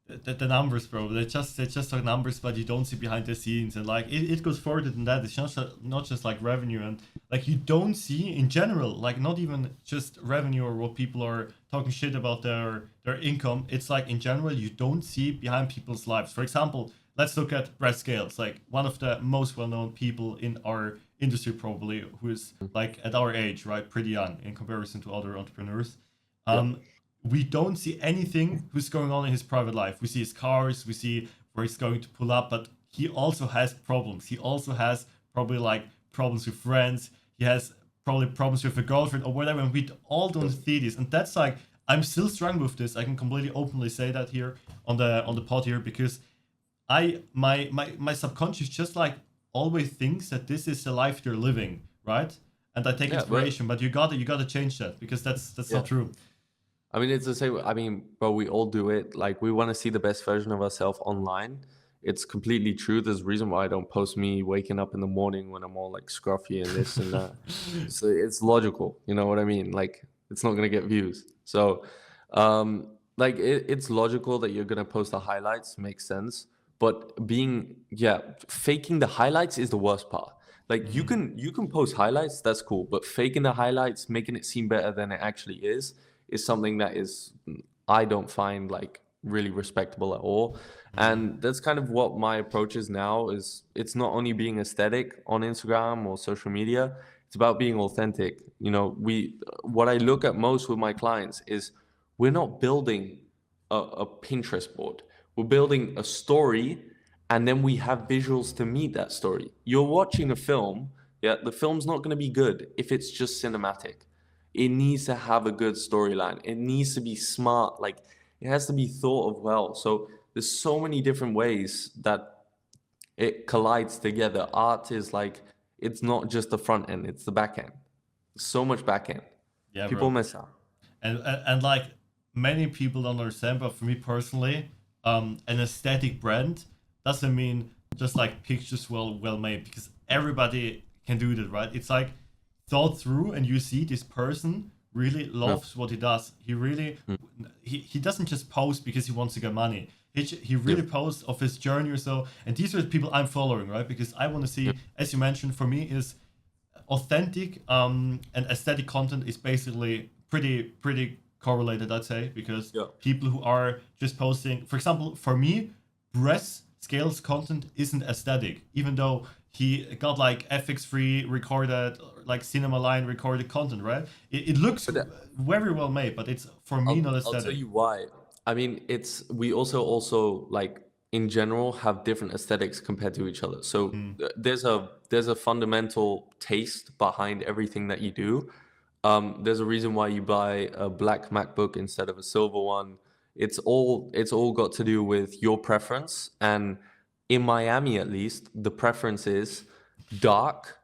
the numbers, bro. They just are numbers, but you don't see behind the scenes, and like it goes further than that. It's not just like revenue, and like you don't see in general, like not even just revenue or what people are talking shit about their income. It's like in general you don't see behind people's lives. For example, let's look at Brett Scales, like one of the most well-known people in our industry, probably, who is like at our age, right, pretty young in comparison to other entrepreneurs. Yeah. Um, we don't see anything who's going on in his private life. We see his cars, we see where he's going to pull up, but he also has problems. He also has probably like problems with friends. He has probably problems with a girlfriend or whatever, and we all don't see this. And that's like I'm still struggling with this. I can completely openly say that here on the pod here because my subconscious just like always thinks that this is the life they're living, right? And I take Yeah, but inspiration, but you gotta change that because that's yeah. not true. I mean, it's the same. I mean, bro, we all do it. Like, we want to see the best version of ourselves online. It's completely true. There's a reason why I don't post me waking up in the morning when I'm all like scruffy and this and that. So it's logical. You know what I mean? Like, it's not gonna get views. So, like, it's logical that you're gonna post the highlights. Makes sense. But faking the highlights is the worst part. Like, you can post highlights. That's cool. But faking the highlights, making it seem better than it actually is something that is I don't find like really respectable at all. And that's kind of what my approach is now is it's not only being aesthetic on Instagram or social media, it's about being authentic. You know, we what I look at most with my clients is we're not building a Pinterest board. We're building a story and then we have visuals to meet that story. You're watching a film, yeah, the film's not going to be good if it's just cinematic. It needs to have a good storyline. It needs to be smart. Like it has to be thought of well. So there's so many different ways that it collides together. Art is like it's not just the front end; it's the back end. So much back end. Yeah, People bro. miss out. And like many people don't understand, but for me personally, an aesthetic brand doesn't mean just like pictures well made because everybody can do that, right? It's like thought through, and you see this person really Yeah. loves what he does. He really Mm. he doesn't just post because he wants to get money. He Yep. really posts of his journey or so, and these are the people I'm following, right? Because I want to Yep. see, as you mentioned, for me is authentic and aesthetic content is basically pretty correlated, I'd say, because Yeah. people who are just posting, for example, for me, Bress Scales content isn't aesthetic, even though he got like FX3 recorded, like cinema line recorded content, right? It looks But very well made, but it's for me not I'll tell aesthetic. you why. I mean, it's we also like in general have different aesthetics compared to each other. So Mm. there's a fundamental taste behind everything that you do. There's a reason why you buy a black MacBook instead of a silver one. It's all got to do with your preference. And in Miami, at least, the preference is dark.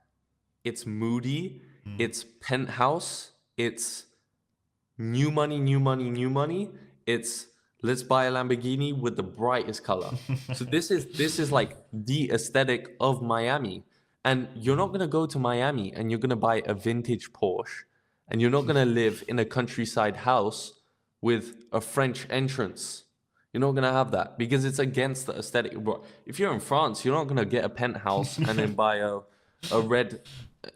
It's moody. Mm. It's penthouse. It's new money, new money, new money. It's let's buy a Lamborghini with the brightest color. So this is like the aesthetic of Miami. And you're not gonna go to Miami and you're gonna buy a vintage Porsche, and you're not gonna live in a countryside house with a French entrance. You're not gonna have that because it's against the aesthetic. Bro, if you're in France, you're not gonna get a penthouse and then buy a red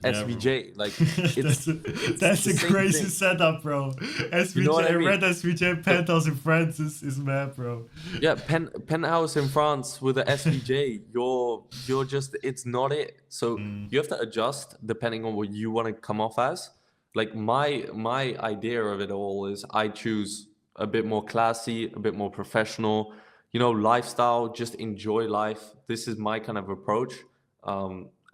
Yeah, bro. SVJ. Like that's a, it's that's the a same crazy thing. setup, bro. You know what I SVJ, mean? red SVJ So penthouse in France is mad, bro. yeah, penthouse in France with a SVJ, you're just it's not it. So Mm. you have to adjust depending on what you want to come off as. Like my idea of it all is I choose a bit more classy, a bit more professional, lifestyle, just enjoy life. This is my kind of approach.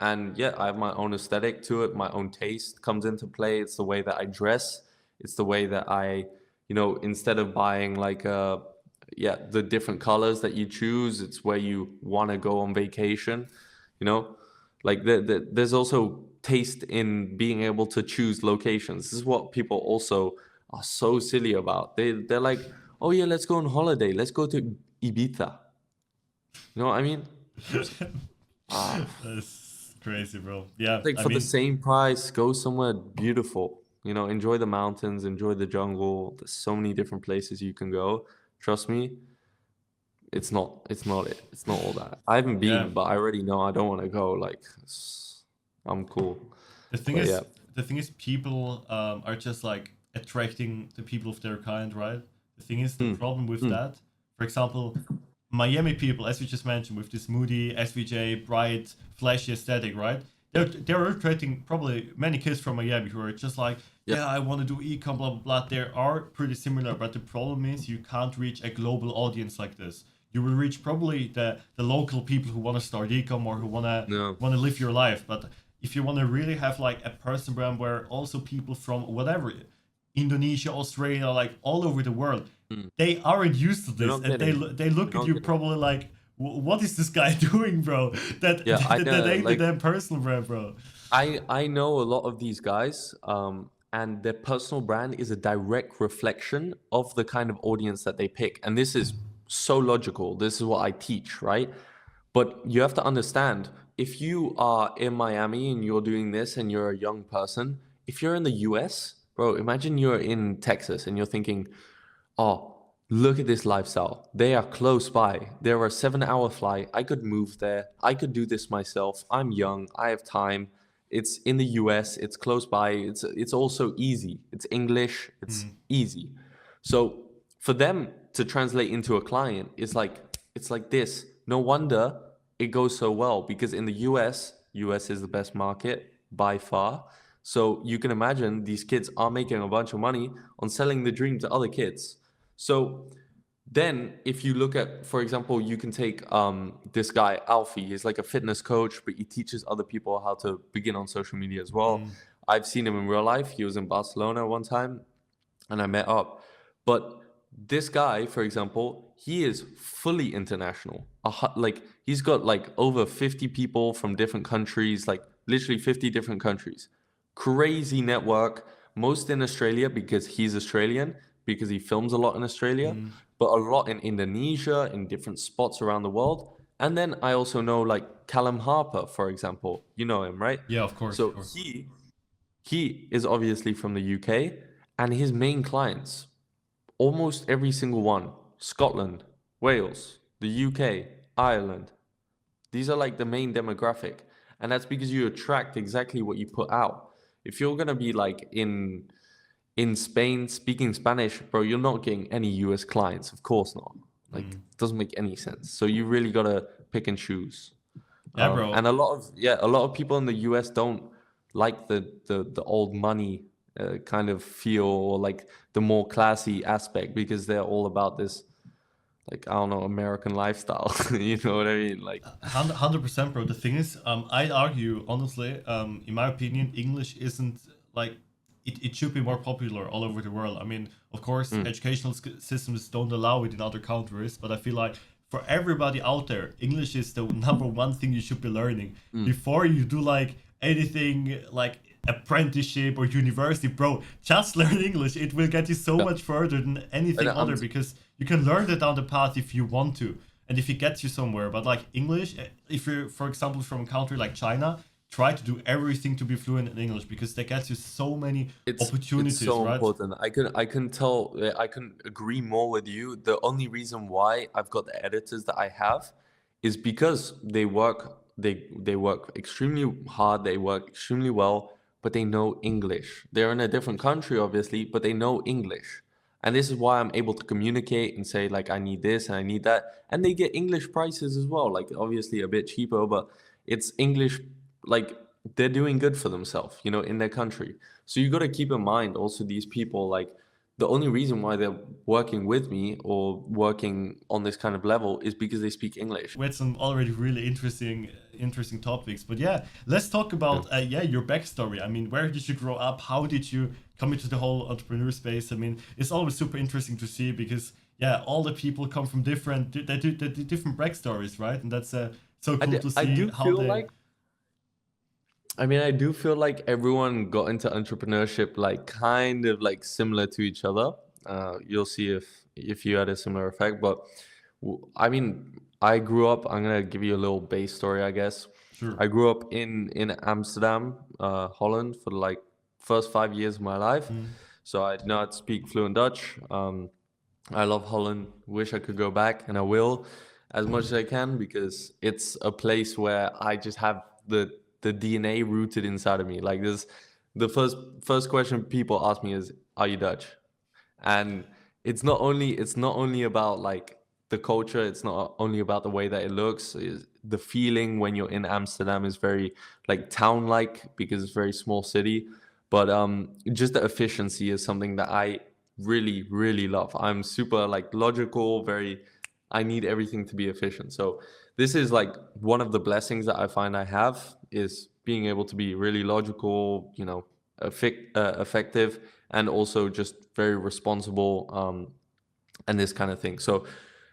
And yeah, I have my own aesthetic to it, my own taste comes into play. It's the way that I dress, it's the way that instead of buying like the different colors that you choose, it's where you want to go on vacation, you know like there's also taste in being able to choose locations. This is what people also are so silly about. They're like, oh yeah, let's go on holiday, let's go to Ibiza. You know what I mean? It's like, ah, That's crazy, bro. Yeah, like I for the mean, same price, go somewhere beautiful. You know, enjoy the mountains, enjoy the jungle. There's so many different places you can go. Trust me, it's not all that. I haven't Yeah. been, but I already know I don't want to go. Like, I'm cool. The thing But yeah. is, the thing is, people are just like attracting the people of their kind, right? The thing is, the Hmm. problem with Hmm. that, for example, Miami people, as we just mentioned, with this moody, SVJ, bright, flashy aesthetic, right? They're attracting probably many kids from Miami who are just like, Yeah. yeah, I want to do ecom, blah, blah, blah. They are pretty similar, but the problem is you can't reach a global audience like this. You will reach probably the local people who want to start ecom or who No. want to live your life. But if you want to really have like a person brand where also people from whatever, Indonesia, Australia, like all over the world, Hmm. they aren't used to You're this, not and kidding. they look You're at not you kidding. probably like, what is this guy doing, bro? That Yeah, I that know. ain't the Like, damn personal brand, bro. I know a lot of these guys, and their personal brand is a direct reflection of the kind of audience that they pick. And this is so logical. This is what I teach, right? But you have to understand, if you are in Miami and you're doing this and you're a young person, if you're in the US, bro, imagine you're in Texas and you're thinking, oh, look at this lifestyle. They are close by. They're a 7 hour flight. I could move there. I could do this myself. I'm young. I have time. It's in the US. It's close by. It's also easy. It's English. It's Mm, easy. So for them to translate into a client, it's like this. No wonder it goes so well, because in the US is the best market by far. So you can imagine these kids are making a bunch of money on selling the dream to other kids. So then, if you look at, for example, you can take this guy, Alfie. He's like a fitness coach, but he teaches other people how to begin on social media as well. mm, I've seen him in real life. He was in Barcelona one time, and I met up. But this guy, for example, he is fully international. Like, he's got like over 50 people from different countries, like literally 50 different countries. Crazy network, most in Australia because he's Australian, because he films a lot in Australia, mm. but a lot in Indonesia, in different spots around the world. And then I also know like Callum Harper, for example. You know him, right? Yeah, of course, of So course. he is obviously from the UK, and his main clients, almost every single one, Scotland, Wales, the UK, Ireland. These are like the main demographic. And that's because you attract exactly what you put out. If you're gonna be like in Spain speaking Spanish, bro, you're not getting any US clients. Of course not. Like, Mm. doesn't make any sense. So you really gotta pick and choose. Yeah, And bro. a lot of people in the US don't like the old money kind of feel, or like the more classy aspect, because they're all about this, like, I don't know, American lifestyle. You know what I mean? Like, 100%, bro. The thing is, I'd argue honestly, in my opinion, English isn't like it should be more popular all over the world. I mean, of course, mm, educational systems don't allow it in other countries, but I feel like for everybody out there, English is the number one thing you should be learning mm, before you do like anything like apprenticeship or university, bro. Just learn English. It will get you so yeah. much further than And anything other because you can learn that down the path if you want to and if it gets you somewhere. But like English, if you're, for example, from a country like China, try to do everything to be fluent in English because that gets you so many it's opportunities, so right? important. I can agree more with you. The only reason why I've got the editors that I have is because they work extremely hard, they work extremely well, but they know English. They're in a different country, obviously, but they know English. And this is why I'm able to communicate and say, like, I need this and I need that. And they get English prices as well, like, obviously a bit cheaper, but it's English, like, they're doing good for themselves, you know, in their country. So you got to keep in mind also, these people, like, the only reason why they're working with me or working on this kind of level is because they speak English. We had some already really interesting topics, but yeah, let's talk Yeah. about yeah, your backstory. I mean, where did you grow up? How did you come into the whole entrepreneur space? I mean, it's always super interesting to see because yeah, all the people come from they do different backstories, right? And that's so cool to I see do how feel they. like, I mean, I do feel like everyone got into entrepreneurship like kind of like similar to each other. You'll see if you had a similar effect, but I mean, I grew up. I'm gonna give you a little base story, I guess. Sure. I grew up in Amsterdam, Holland, for like first 5 years of my life. Mm. So I know how to speak fluent Dutch. I love Holland. Wish I could go back, and I will as much as I can, because it's a place where I just have the DNA rooted inside of me. Like this, the first question people ask me is, "Are you Dutch?" And it's not only about like the culture. It's not only about the way that it looks. The feeling when you're in Amsterdam is very like town like, because it's a very small city. But just the efficiency is something that I really really love. I'm super like logical, very, I need everything to be efficient. So this is like one of the blessings that I find I have, is being able to be really logical, effective, and also just very responsible, and this kind of thing. So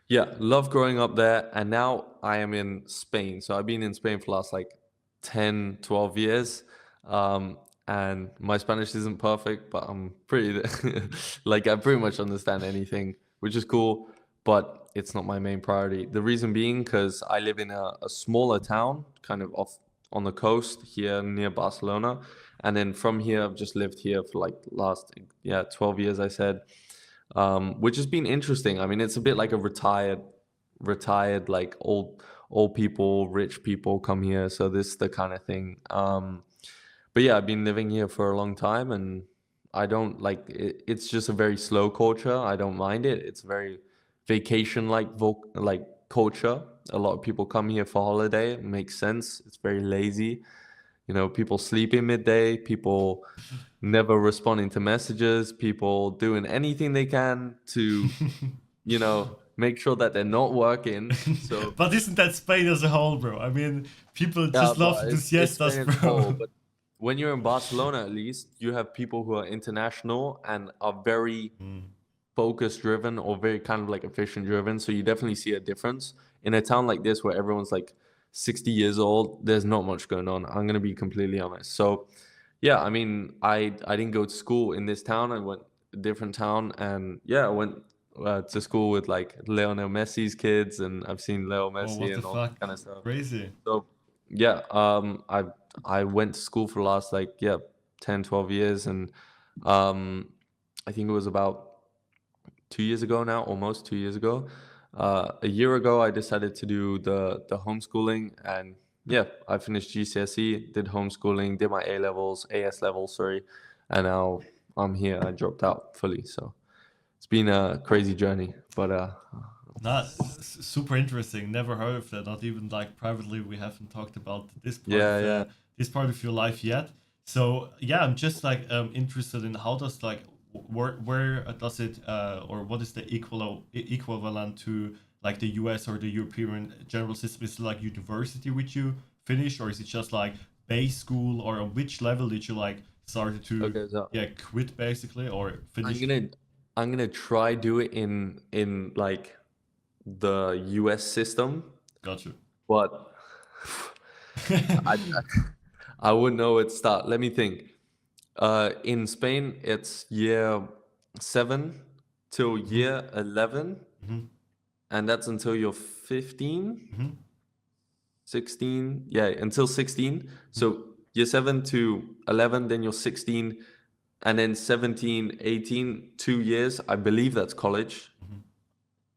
yeah, love growing up there. And now I am in Spain. So I've been in Spain for the last like 10, 12 years. And my Spanish isn't perfect, but I'm pretty, like, I pretty much understand anything, which is cool, but it's not my main priority. The reason being, because I live in a smaller town, kind of off on the coast here near Barcelona. And then from here, I've just lived here for like last, 12 years, I said, which has been interesting. I mean, it's a bit like a retired like old people, rich people come here. So this is the kind of thing. But yeah, I've been living here for a long time, and I don't like it. It's just a very slow culture. I don't mind it. It's very vacation like culture. A lot of people come here for holiday. It makes sense. It's very lazy. People sleeping midday, people never responding to messages, people doing anything they can to, make sure that they're not working. So But isn't that Spain as a whole, bro? I mean, people yeah, just love but to do it's siestas, Spain as a whole. bro. But when you're in Barcelona, at least you have people who are international and are very Mm. focus driven, or very kind of like efficient driven. So you definitely see a difference in a town like this where everyone's like 60 years old. There's not much going on. I'm gonna be completely honest. So yeah, I mean, I didn't go to school in this town. I went a different town, and yeah, I went to school with like Lionel Messi's kids, and I've seen Leo Oh, Messi what the and all that fuck? kind of stuff. Crazy. So yeah, I went to school for the last like 10, 12 years, and um I think it was about 2 years ago now, almost 2 years ago. A year ago, I decided to do the homeschooling, and yeah, I finished GCSE, did homeschooling, did my A levels, AS levels, sorry, and now I'm here. I dropped out fully, so it's been a crazy journey, but Not super interesting. Never heard of that. Not even like privately. We haven't talked about yeah, yeah. this part of your life yet. So yeah, I'm just like interested in how does like where does it or what is the equivalent to like the US or the European general system? Is it like university which you finish, or is it just like base school, or on which level did you like started to Okay, so quit basically or I'm finish? gonna I'm gonna try do it in like the US system, Gotcha. but I I wouldn't know where to start. Let me think. In Spain, it's year 7 till Hmm. year 11, Hmm. and that's until you're 15, Hmm. 16. Yeah, until 16. So year 7 to 11, then you're 16, and then 17, 18, 2 years. I believe that's college, Hmm.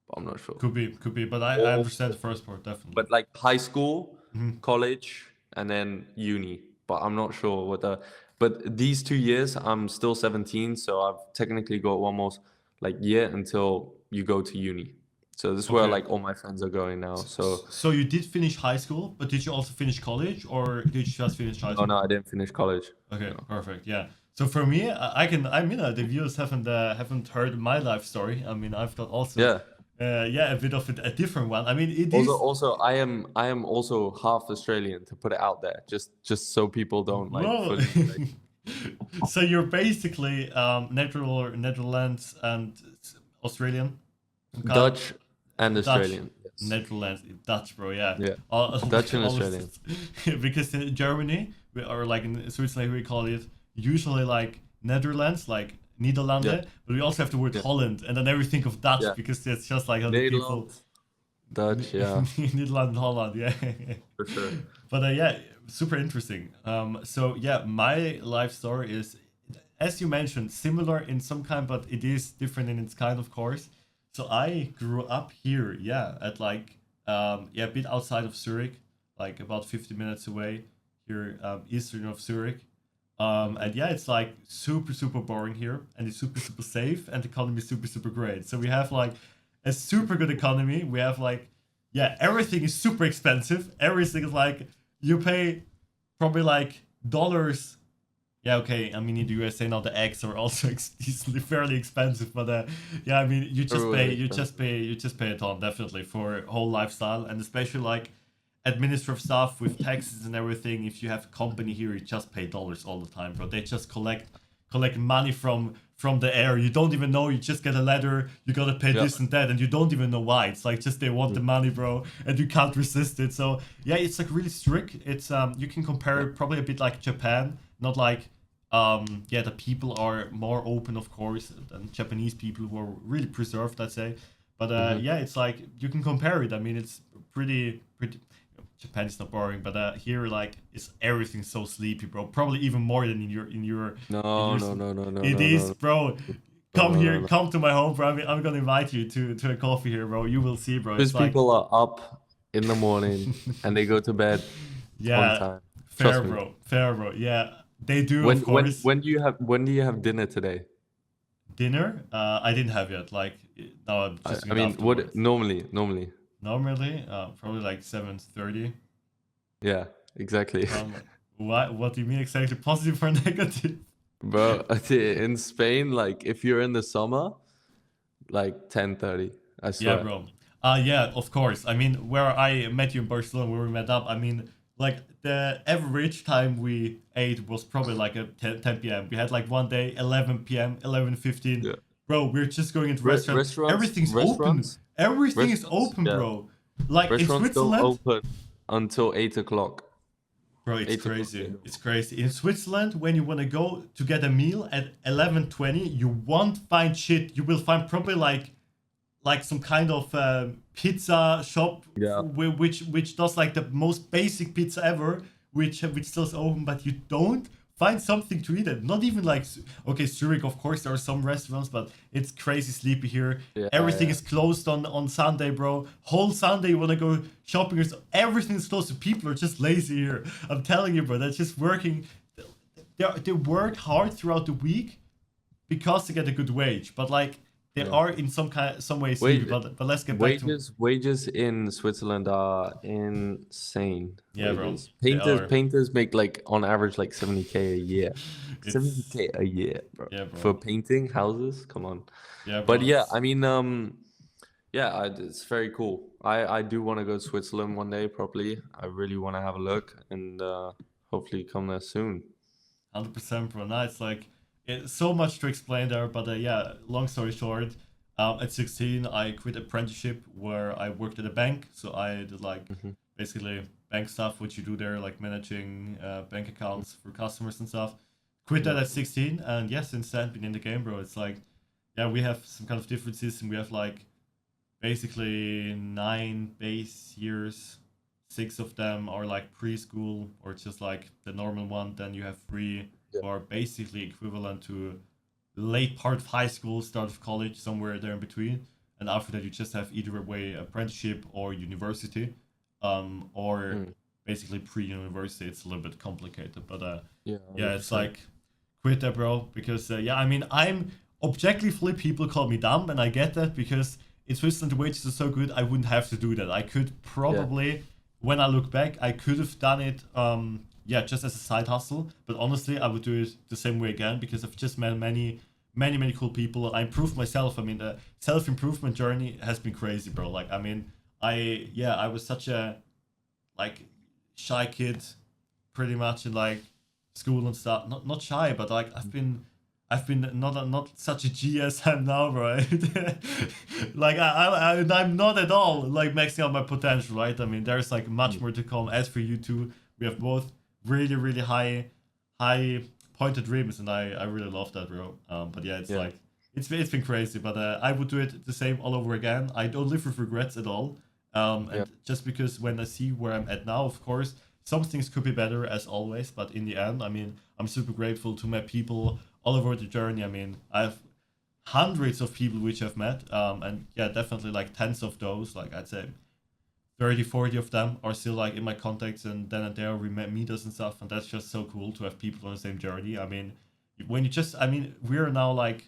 but I'm not sure. Could be, but I Or, understand the first part definitely. but like high school, Hmm. college, and then uni. But I'm not sure what the. But these 2 years, I'm still 17, so I've technically got one more like year until you go to uni. So this is where Okay. like all my friends are going now. So So you did finish high school, but did you also finish college, or did you just finish high no, school? no, I didn't finish college. Okay, No. perfect. Yeah. So for me, I can. I mean, the viewers haven't heard my life story. I mean, I've got also, Yeah. yeah, a bit of a different one. I mean, it Also, is. also, I am also half Australian, to put it out there, just so people don't like Whoa. fully like. So you're basically Netherlands and Australian, some kind. Dutch and Dutch, Australian. Yes. Netherlands, Dutch, bro. Yeah, Yeah. like Dutch and always, Australian. because in Germany or like in Switzerland we call it usually like Netherlands, like Yeah. Nederlanden, but we also have the word Yeah. Holland, and then we think of Dutch Yeah. because it's just like how the people Nederland, Dutch, yeah, Nederland, Holland, yeah. for sure. But yeah, super interesting. So yeah, my life story is as you mentioned, similar in some kind, but it is different in its kind, of course. So I grew up here, yeah, at like yeah, a bit outside of Zurich, like about 50 minutes away here, eastern of Zurich. And yeah, it's like super super boring here, and it's super super safe, and the economy is super super great. So we have like a super good economy. We have like, yeah, everything is super expensive. Everything is like, you pay probably like dollars. Yeah, okay. I mean, in the USA now the eggs are also decently fairly expensive, but yeah, I mean, Really expensive. you just pay a ton definitely for whole lifestyle, and especially like administrative stuff with taxes and everything. If you have a company here, you just pay dollars all the time, bro. They just collect money from the air. You don't even know. You just get a letter. You gotta pay Yeah. this and that, and you don't even know why. It's like just they want the Mm. money, bro, and you can't resist it. So yeah, it's like really strict. It's you can compare Yeah. it probably a bit like Japan, not like yeah, the people are more open, of course, than Japanese people who are really preserved, I'd say. But Hmm. yeah, it's like you can compare it. I mean, it's pretty. Japan is not boring, but here like it's everything so sleepy, bro. Probably even more than in No, your. no, no, no, no, It no, is, no, bro. no, Come no, no, here, no. come to my home, bro. I'm gonna invite you to a coffee here, bro. You will see, bro. Those It's like, people are up in the morning and they go to bed on yeah, time. Trust me. fair, bro. Yeah, they do, When of when course. when do you have dinner today? Dinner, I didn't have yet. Like, no, I'm just I doing it mean, what afterwards. normally? Normally, probably like 7:30. Yeah, exactly. What do you mean exactly? Positive or negative? Bro, in Spain, like if you're in the summer, like 10:30, I Yeah, swear. bro. Yeah, of course. I mean, where I met you in Barcelona, where we met up, I mean, like the average time we ate was probably like at 10 p.m. We had like one day 11 p.m., 11:15. Yeah. Bro, we're just going into restaurant. Restaurants, Everything's open. Everything is restaurants, open, yeah. bro. Like in Restaurants don't Switzerland, open until 8 o'clock. bro, it's 8 o'clock crazy. in the It's morning. crazy. In Switzerland, when you want to go to get a meal at 11:20, you won't find shit. You will find probably like some kind of pizza shop Yeah. which does like the most basic pizza ever, which still is open, but you don't find something to eat at. Not even like, okay, Zurich, of course there are some restaurants, but it's crazy sleepy here. Yeah, Everything yeah. is closed on Sunday, bro. Whole Sunday you wanna go shopping, everything is closed. People are just lazy here. I'm telling you, bro. They're just working. They work hard throughout the week because they get a good wage, but like they Yeah. are in some way sleepy. Wage, But let's get back to, wages in Switzerland are insane. yeah, bro. Wages. They Painters are. painters make like on average like 70K a year. It's 70K a year, bro. yeah, For bro. painting houses, come on. Yeah, But bro. yeah, It's I mean, yeah, it's very cool. I do want to go to Switzerland one day properly. I really want to have a look and hopefully come there soon. 100%, bro. Now it's like it's so much to explain there, but yeah. Long story short, at 16, I quit apprenticeship where I worked at a bank. So I did like Hmm. basically bank stuff, which you do there, like managing bank accounts for customers and stuff. Quit that Yeah. at 16, and yeah, since then been in the game, bro. It's like, yeah, we have some kind of differences, and we have like basically 9 base years. 6 of them are like preschool or just like the normal one. Then you have three Yeah. who are basically equivalent to late part of high school, start of college, somewhere there in between. And after that, you just have either way apprenticeship or university, or Mm. basically pre-university. It's a little bit complicated, but Yeah, yeah, it's 100%. like quit that, bro. Because yeah, I mean, I'm objectively people call me dumb, and I get that because in Switzerland the wages are so good. I wouldn't have to do that. I could Yeah. probably, when I look back, I could have done it. Yeah, just as a side hustle. But honestly, I would do it the same way again because I've just met many cool people. I improved myself. I mean, the self improvement journey has been crazy, bro. Like, I mean, I was such a like shy kid pretty much in like school and stuff. Not shy, but like I've been not such a G as I'm now, right? Like I'm not at all like maxing out my potential, right? I mean, there's like much Mm. more to come. As for you two, we have both really high pointed dreams, and I really love that, bro. But yeah, it's Yeah. like it's been crazy, but I would do it the same all over again. I don't live with regrets at all. Yeah. And just because when I see where I'm at now, of course, some things could be better as always, but in the end, I mean, I'm super grateful to my people all over the journey. I mean, I've hundreds of people which I've met, and yeah, definitely like tens of those. Like I'd say 30, 40 of them are still like in my contacts, and then and there we met meetups and stuff, and that's just so cool to have people on the same journey. I mean, when you just, I mean, we're now like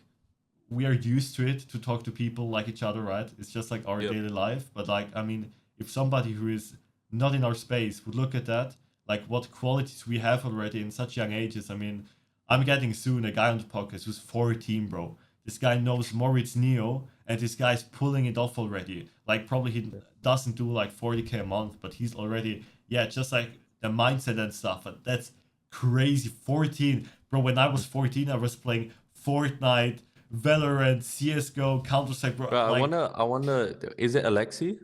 we are used to it to talk to people like each other, right? It's just like our Yep. daily life. But like, I mean, if somebody who is not in our space would look at that, like what qualities we have already in such young ages. I mean, I'm getting soon a guy on the podcast who's 14, bro. This guy knows Moritz Neo, and this guy's pulling it off already. Like, probably he doesn't do like 40K a month, but he's already, yeah, just like the mindset and stuff. And that's crazy. 14, bro. When I was 14, I was playing Fortnite, Valorant, CS:GO, Counter Strike, bro. Bro, Like, I wonder, is it Alexi?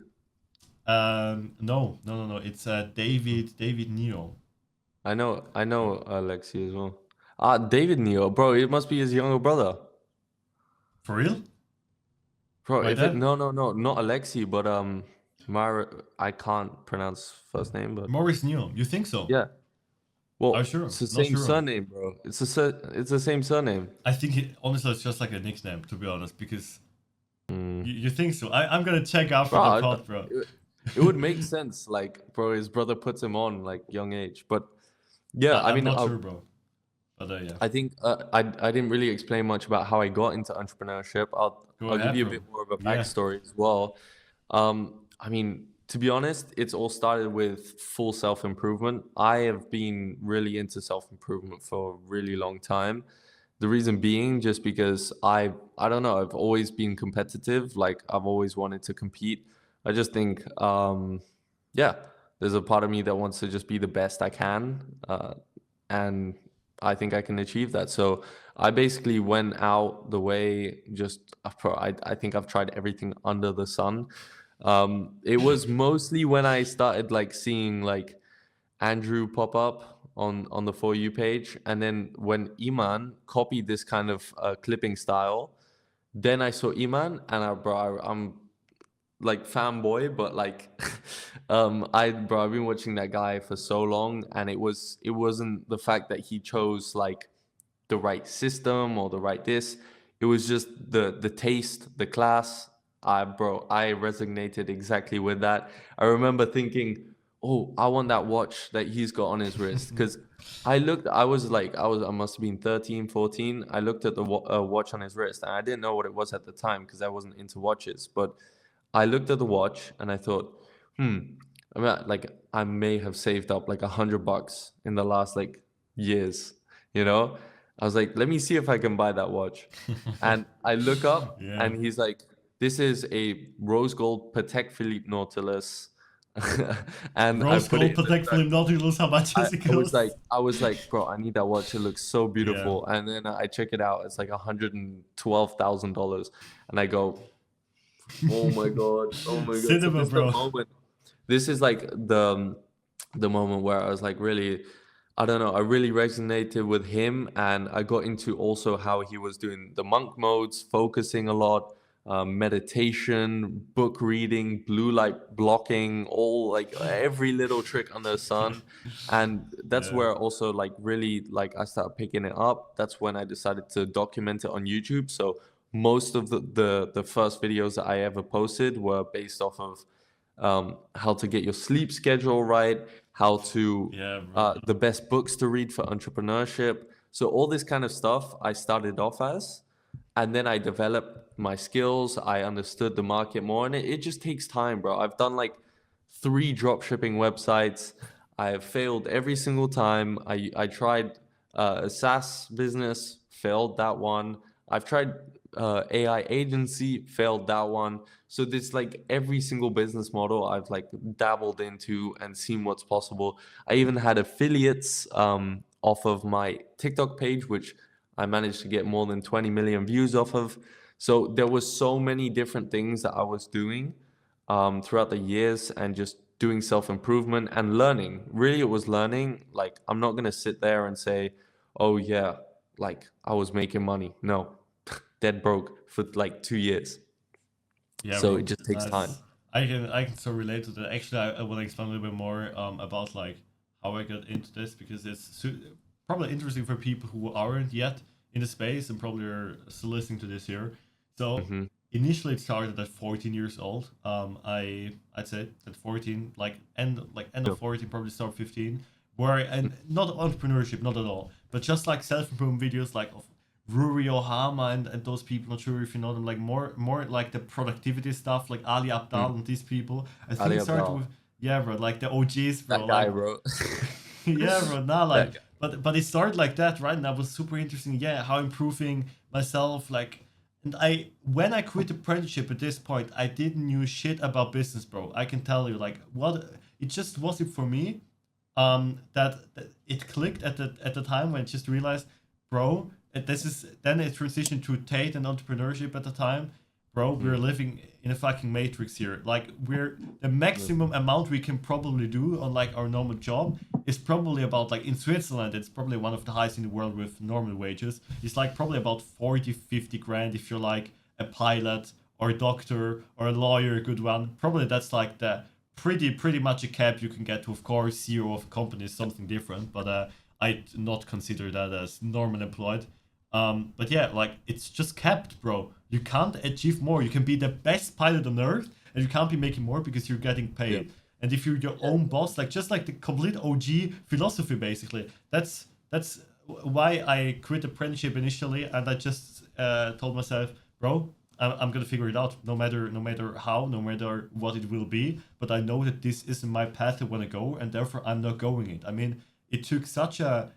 no, no, no, no. It's David Neo. I know Alexi as well. Ah, David Neo, bro. It must be his younger brother, For real? bro. Why If it that? not Alexi, but Mara. I can't pronounce first name, but Maurice Neo. You think so? yeah. Are you Well, sure? it's the Not same sure. surname, bro. It's the same surname. I think honestly it's just like a nickname, to be honest, because Mm. you think so. I'm gonna check after Bro, the pod, bro. it would make sense, like, bro. His brother puts him on like young age, but yeah. I I'm mean, not sure, bro. But yeah, I think I didn't really explain much about how I got into entrepreneurship. go I'll give ahead, you a bro. bit more of a Yeah. backstory as well. I mean, to be honest, it's all started with full self-improvement. I have been really into self-improvement for a really long time. The reason being just because I don't know, I've always been competitive, like I've always wanted to compete. I just think yeah, there's a part of me that wants to just be the best I can. And I think I can achieve that. So I basically went out the way just I think I've tried everything under the sun. It was mostly when I started like seeing like Andrew pop up on the For You page, and then when Iman copied this kind of clipping style, then I saw Iman, and I'm like fanboy, but like I've been watching that guy for so long, and it wasn't the fact that he chose like the right system or the right this. It was just the taste, the class. I resonated exactly with that. I remember thinking, oh, I want that watch that he's got on his wrist. Because I must have been 13, 14. I looked at the watch on his wrist, and I didn't know what it was at the time because I wasn't into watches. But I looked at the watch and I thought, I mean, like I may have saved up like $100 in the last like years, you know? I was like, let me see if I can buy that watch. And I look up Yeah. and he's like, this is a rose gold Patek Philippe Nautilus. And I Rose put it gold in the Patek chat. Philippe Nautilus. How much does it cost? I was like, bro, I need that watch. It looks so Yeah. beautiful. And then I check it out. It's like $112,000. And I go, oh my god, oh my god. So Cinema, this is the bro. moment. This is like the moment where I was like really, I don't know, I really resonated with him, and I got into also how he was doing the monk modes, focusing a lot, meditation, book reading, blue light blocking, all like every little trick under the sun. And that's Yeah. where also like really like I started picking it up. That's when I decided to document it on YouTube. So most of the first videos that I ever posted were based off of how to get your sleep schedule right, how to Yeah, bro. the best books to read for entrepreneurship. So all this kind of stuff I started off as, and then I developed my skills. I understood the market more, and it just takes time, bro. I've done like 3 drop shipping websites. I have failed every single time. I tried a SaaS business, failed that one. I've tried AI agency, failed that one. So this like every single business model I've like dabbled into and seen what's possible. I even had affiliates off of my TikTok page, which I managed to get more than 20 million views off of. So there was so many different things that I was doing throughout the years, and just doing self-improvement and learning. Really, it was learning. Like I'm not gonna sit there and say, oh yeah, like I was making money. No, dead broke for like 2 years. Yeah, So it bro. just takes time. That's I can so relate to that. Actually, I want to explain a little bit more about like how I got into this because it's probably interesting for people who aren't yet in the space, and probably are still listening to this here. So Mm-hmm. initially it started at 14 years old. I'd say at 14, end of Yeah. 14, probably start 15, where and not entrepreneurship, not at all, but just like self-improvement videos like of Ruri Ohama and those people. Not sure if you know them. Like more like the productivity stuff, like Ali Mm. Abdal and these people. I think Ali it started Abdal. with yeah, bro, like the OGs, bro. That guy, Like bro. yeah, bro. Now, like, That guy. but it started like that, right? And that was super interesting. Yeah, how improving myself, like, and I when I quit apprenticeship at this point, I didn't knew shit about business, bro. I can tell you, like, what it just wasn't for me. That it clicked at the time when I just realized, bro, this is then it transitioned to Tate and entrepreneurship at the time. Bro, we're Mm. living in a fucking matrix here. Like we're the Yeah. maximum amount we can probably do on like our normal job is probably about like in Switzerland it's probably one of the highest in the world with normal wages. It's like probably about 40, 50 grand if you're like a pilot or a doctor or a lawyer, a good one. Probably that's like the pretty much a cap you can get to. Of course, CEO of a company is something different, but I not consider that as normal employed. But yeah, like it's just capped, bro. You can't achieve more. You can be the best pilot on earth, and you can't be making more because you're getting Yeah. paid. And if you're your Yeah. own boss, like just like the complete OG philosophy, basically. That's why I quit apprenticeship initially, and I just told myself, bro, I'm gonna figure it out, no matter how, no matter what it will be. But I know that this isn't my path I want to go, and therefore I'm not going it. I mean, it took such a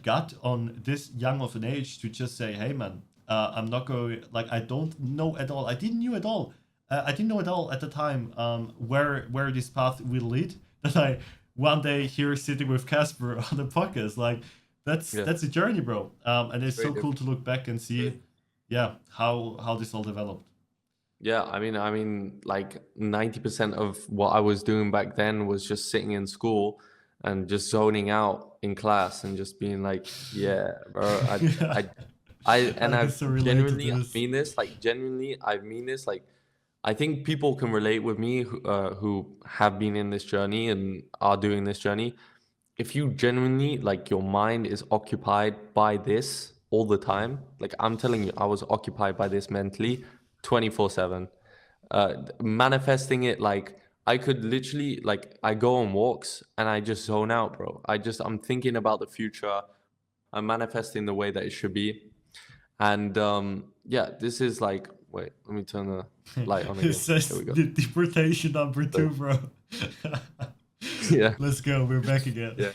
gut on this young of an age to just say, hey man, I'm not going, like, I don't know at all. I didn't know at all. I didn't know at all at the time where this path will lead. That I one day here sitting with Casper on the podcast, like Yeah. that's a journey, bro. And it's Very so cool different. to look back and see, yeah, how this all developed. Yeah, I mean, like 90% of what I was doing back then was just sitting in school and just zoning out in class and just being like, yeah, bro, Yeah, and I can I've so relate to genuinely, I this. mean this, like genuinely, I mean this, like, I think people can relate with me who have been in this journey and are doing this journey. If you genuinely, like, your mind is occupied by this all the time, like I'm telling you, I was occupied by this mentally 24/7, manifesting it. Like I could literally, like, I go on walks and I just zone out, bro. I'm thinking about the future. I'm manifesting the way that it should be. And yeah, this is like, wait, let me turn the light on It again. There says we go. the deportation number So, 2, bro. yeah, Let's go. We're back again. yeah,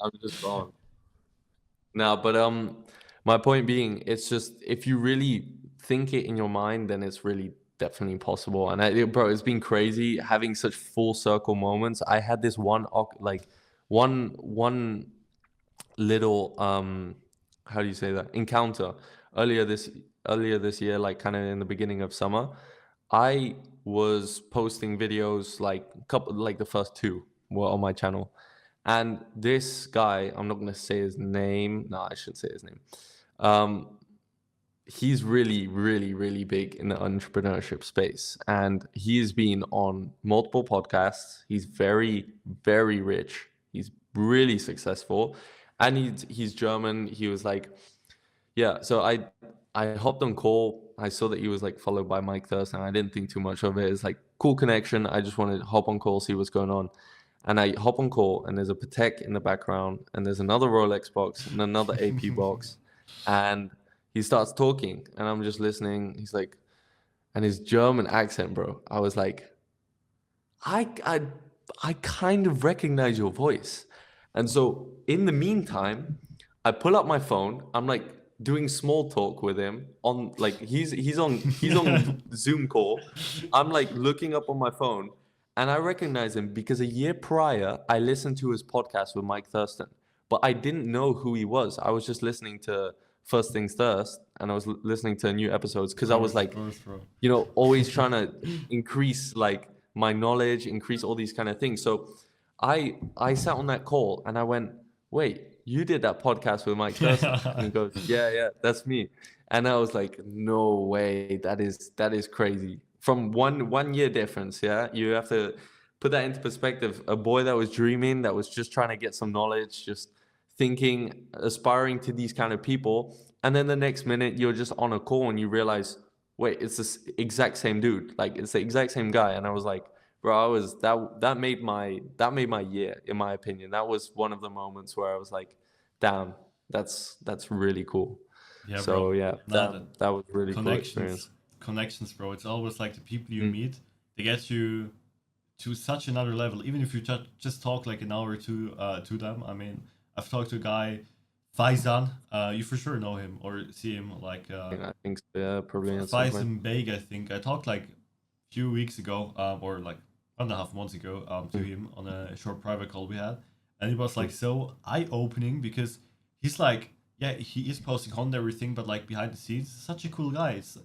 I'm just gone. Now, but my point being, it's just if you really think it in your mind, then it's really definitely possible. And bro, it's been crazy having such full circle moments. I had this one little how do you say that, encounter earlier this earlier this year, like kind of in the beginning of summer. I was posting videos, like couple, like the first two were on my channel, and this guy, I'm not gonna say his name. No, I should say his name. Um, he's really big in the entrepreneurship space, and he's been on multiple podcasts. He's very rich. He's really successful, and he's German. He was like, yeah. So I hopped on call. I saw that he was like followed by Mike Thurston. I didn't think too much of it. It's like cool connection. I just wanted to hop on call, see what's going on. And I hop on call, and there's a Patek in the background, and there's another Rolex box, and another AP box, and he starts talking, and I'm just listening. He's like, and his German accent, bro. I was like, I, I, I kind of recognize your voice. And so in the meantime, I pull up my phone. I'm like doing small talk with him on, like, he's on Zoom call. I'm like looking up on my phone, and I recognize him because a year prior I listened to his podcast with Mike Thurston, but I didn't know who he was. I was just listening to First Things First, and I was listening to new episodes because I was Of like, course, bro. always trying to increase like my knowledge, increase all these kind of things. So I sat on that call and I went, wait, you did that podcast with Mike Thurston? And he goes, yeah, that's me. And I was like, no way, that is crazy. From one year difference, yeah. You have to put that into perspective. A boy that was dreaming, that was just trying to get some knowledge, just thinking, aspiring to these kind of people. and then the next minute you're just on a call and you realize, wait, it's this exact same dude, like it's the exact same guy. And I was like, bro, I was that made my year, in my opinion. That was one of the moments where I was like, damn, that's really cool. Yeah, So bro. yeah, Nah, the that was really cool connections, experience. connections, bro. It's always like the people you Mm, meet, they get you to such another level. Even if you just talk like an hour or two to them. I mean, I've talked to a guy, Faizan. You for sure know him or see him like I think so, yeah, probably at some point. Faizan Beg. I think I talked like a few weeks ago, or like 1.5 months ago, to Mm, him on a short private call we had, and it was like mm, so eye opening because he's like, yeah, he is posting on everything, but like behind the scenes, such a cool guy. It's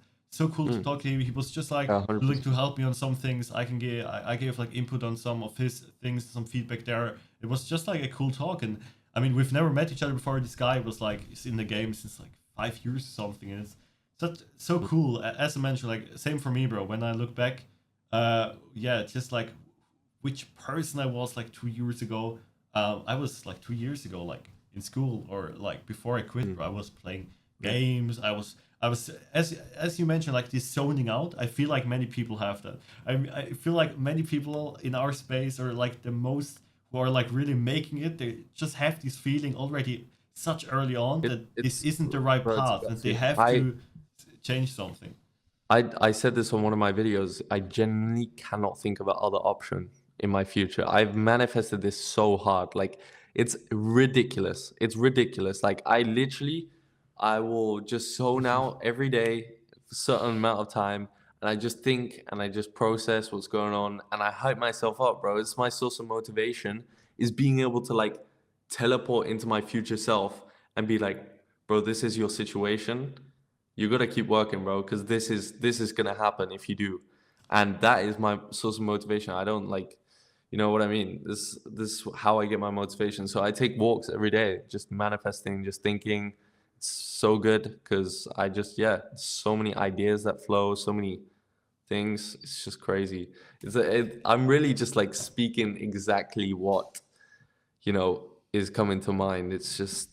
so cool to mm. talk to him. He was just like Yeah, willing 100%. to help me on some things. I gave like input on some of his things, some feedback there. It was just like a cool talk, and I mean, we've never met each other before. This guy was like he's in the game since like 5 years or something, and it's such so Mm, cool. As I mentioned, like same for me, bro. When I look back, yeah, it's just like which person I was like 2 years ago. I was like 2 years ago, like in school or like before I quit, mm, bro. I was playing yeah, games. I was as you mentioned, like this zoning out. I feel like many people have that. I feel like many people in our space are like the most who are like really making it. They just have this feeling already such early on that this it's isn't the right bro, it's path and they exhausting. have to change something. I said this on one of my videos. I genuinely cannot think of another option in my future. I've manifested this so hard. Like it's ridiculous. It's ridiculous. Like I will just zone out every day for a certain amount of time, and I just think and I just process what's going on, and I hype myself up, bro. It's my source of motivation is being able to like teleport into my future self and be like, bro, this is your situation. You gotta keep working, bro, because this is gonna happen if you do, and that is my source of motivation. I don't like, you know what I mean. This is how I get my motivation. So I take walks every day, just manifesting, just thinking. It's so good because I just so many ideas that flow, so many things. It's just crazy. I'm really just like speaking exactly what is coming to mind. It's just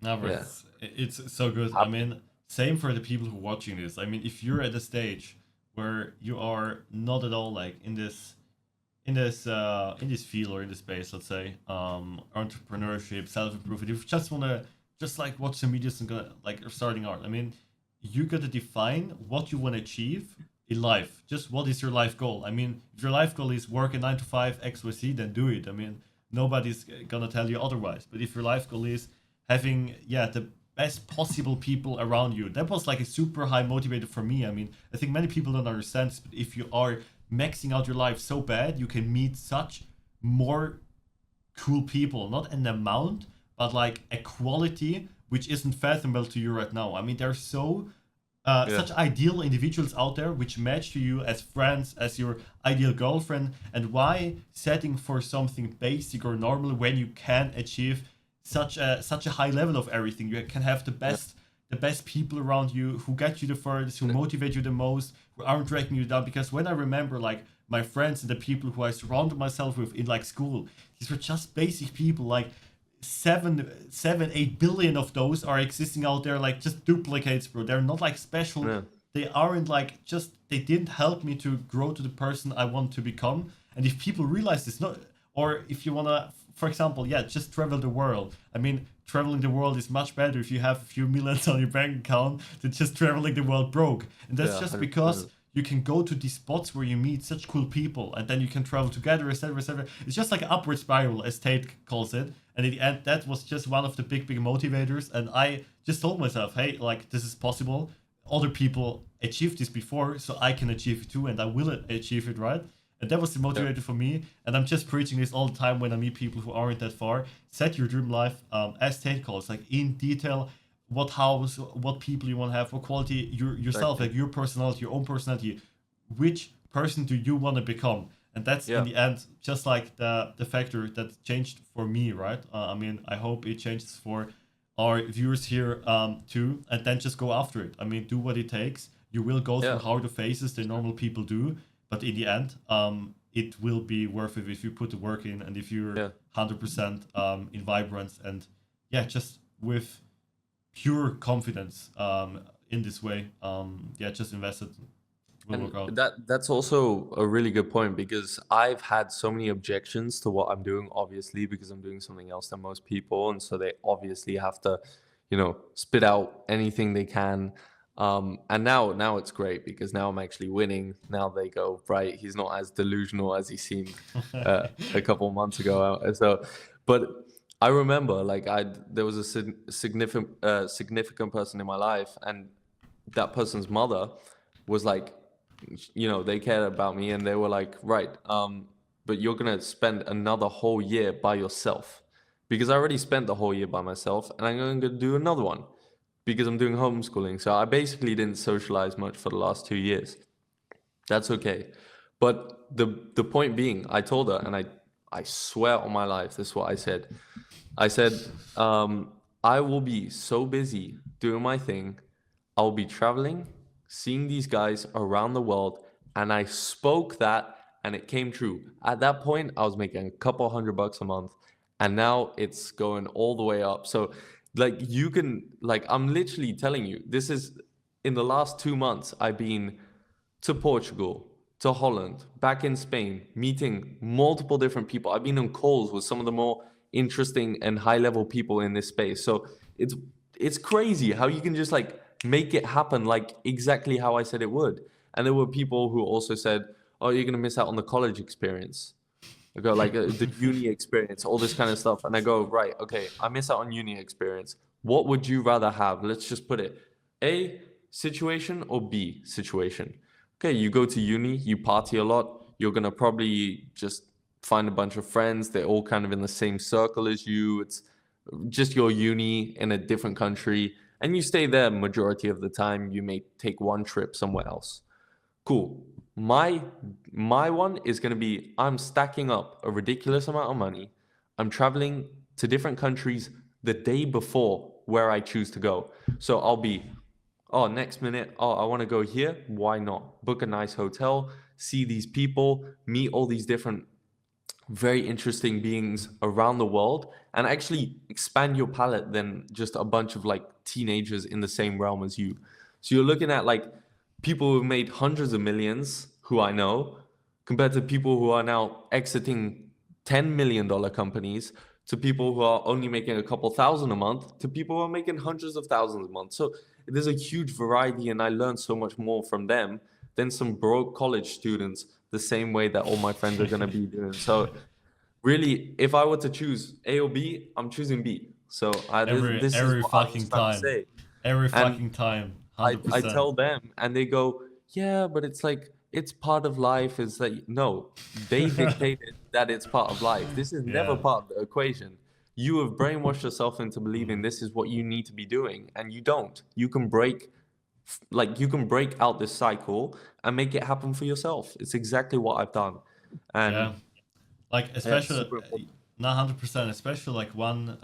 Never. yeah. It's so good. I mean, same for the people who are watching this. I mean, if you're at a stage where you are not at all like in this field or in this space, let's say, entrepreneurship, self-improvement, if you just wanna just like watch some videos and go like starting art. I mean, you gotta define what you wanna achieve in life. Just what is your life goal? I mean, if your life goal is work a 9 to 5 XYZ, then do it. I mean, nobody's gonna tell you otherwise. But if your life goal is having the best possible people around you, that was like a super high motivator for me. I mean, I think many people don't understand this, but if you are maxing out your life so bad, you can meet such more cool people, not an amount, but like a quality which isn't fathomable to you right now. I mean, there's Yeah. such ideal individuals out there which match to you as friends, as your ideal girlfriend, and why setting for something basic or normal when you can achieve such a high level of everything. You can have Yeah. the best people around you who get you the furthest, who motivate you the most, who aren't dragging you down. Because when I remember like my friends and the people who I surrounded myself with in like school, these were just basic people. Like 8 billion of those are existing out there, like just duplicates, bro. They're not like special. Yeah. They aren't like just they didn't help me to grow to the person I want to become. And if people realize this, not or if you wanna, for example, just travel the world. I mean, traveling the world is much better if you have a few millions on your bank account than just traveling the world broke. And that's Yeah. just because 100%. you can go to these spots where you meet such cool people and then you can travel together, etc., etc. It's just like an upward spiral, as Tate calls it. And in the end, that was just one of the big motivators. And I just told myself, hey, like, this is possible. Other people achieved this before, so I can achieve it too, and I will achieve it, right? And that was the Yeah. motivator for me. And I'm just preaching this all the time when I meet people who aren't that far. Set your dream life, as Tate calls, like in detail, what house, what people you want to have, what quality yourself, Exactly. like your personality, your own personality. Which person do you want to become? And that's in Yeah. the end just like the factor that changed for me, right? I mean, I hope it changes for our viewers here too, and then just go after it. I mean, do what it takes. You will go through Yeah. harder phases than 100%. normal people do, but in the end, it will be worth it if you put the work in and if you're Yeah. 100% in vibrance and just with pure confidence in this way. Yeah, just invest it. It will And work out. that's also a really good point because I've had so many objections to what I'm doing, obviously, because I'm doing something else than most people, and so they obviously have to, spit out anything they can. And now it's great because now I'm actually winning. Now they go, right, he's not as delusional as he seemed a couple months ago. But I remember like there was a significant person in my life, and that person's mother was like, they cared about me and they were like, right, but you're gonna spend another whole year by yourself because I already spent the whole year by myself and I'm going to do another one because I'm doing homeschooling. So I basically didn't socialize much for the last 2 years. That's okay. But the point being, I told her, and I swear on my life, this is what I said. I said, I will be so busy doing my thing. I'll be traveling, seeing these guys around the world. And I spoke that, and it came true. At that point, I was making a couple $100 a month, and now it's going all the way up. So, like, I'm literally telling you, this is in the last 2 months, I've been to Portugal, to Holland, back in Spain, meeting multiple different people. I've been on calls with some of the more interesting and high level people in this space. So it's crazy how you can just like make it happen like exactly how I said it would. And there were people who also said, "Oh, you're gonna miss out on the college experience." I go like the uni experience, all this kind of stuff, and I go, right, okay, I miss out on uni experience. What would you rather have? Let's just put it, A situation or B situation. Okay, you go to uni, you party a lot, you're gonna probably just find a bunch of friends. They're all kind of in the same circle as you. It's just your uni in a different country, and you stay there majority of the time. You may take one trip somewhere else. Cool. My one is going to be I'm stacking up a ridiculous amount of money. I'm traveling to different countries the day before where I choose to go. So I'll be, oh, next minute, oh, I want to go here. Why not? Book a nice hotel, see these people, meet all these different very interesting beings around the world, and actually expand your palette than just a bunch of like teenagers in the same realm as you. So you're looking at like people who've made hundreds of millions who I know compared to people who are now exiting $10 million companies, to people who are only making a couple thousand a month, to people who are making hundreds of thousands a month. So there's a huge variety, and I learned so much more from them than some broke college students, the same way that all my friends are going to be doing. So really, if I were to choose A or B, I'm choosing B. So this is Every what I was fucking trying to time, say. every And fucking time, I 100%. tell them, and they go, yeah, but it's like it's part of life. Is that no? They dictated that it's part of life. This is never Yeah. part of the equation. You have brainwashed yourself into believing this is what you need to be doing, and you don't. You can break out this cycle and make it happen for yourself. It's exactly what I've done, and Yeah. Like yeah, it's especially super important. not 100%, especially like one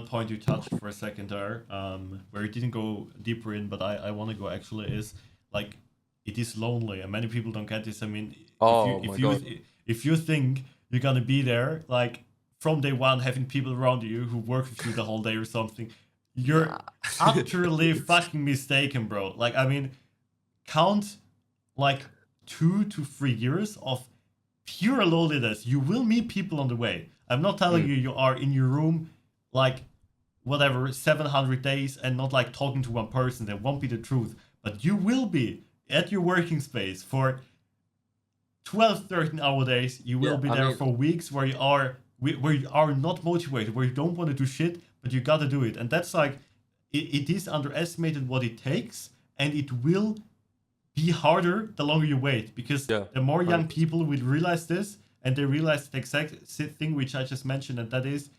point you touched for a second there, where you didn't go deeper in, but I want to go actually is like it is lonely and many people don't get this. I mean, Oh my God. if you think you're gonna be there like from day one having people around you who work with you the whole day or something, you're Nah. utterly fucking mistaken, bro. Like I mean, count like 2 to 3 years of pure loneliness. You will meet people on the way. I'm not telling Mm, you you are in your room like whatever 700 days and not like talking to one person. That won't be the truth. But you will be at your working space for 12, 13-hour days. You will yeah, be I there mean, for weeks where you are not motivated, where you don't want to do shit, but you gotta do it. And that's like it is underestimated what it takes, and it will be harder the longer you wait because yeah, the more young 100%. people will realize this and they realize the exact thing which I just mentioned, and that is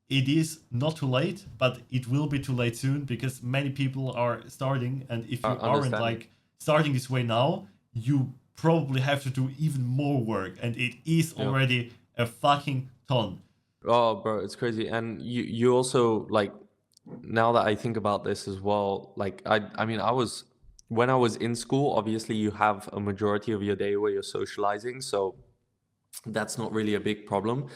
it is not too late, but it will be too late soon because many people are starting, and if I you aren't understand. like starting this way now, you probably have to do even more work, and it is Yeah. already a fucking ton. Oh, bro, it's crazy. And you also like now that I think about this as well, like I mean I was when I was in school, obviously you have a majority of your day where you're socializing, so that's not really a big problem.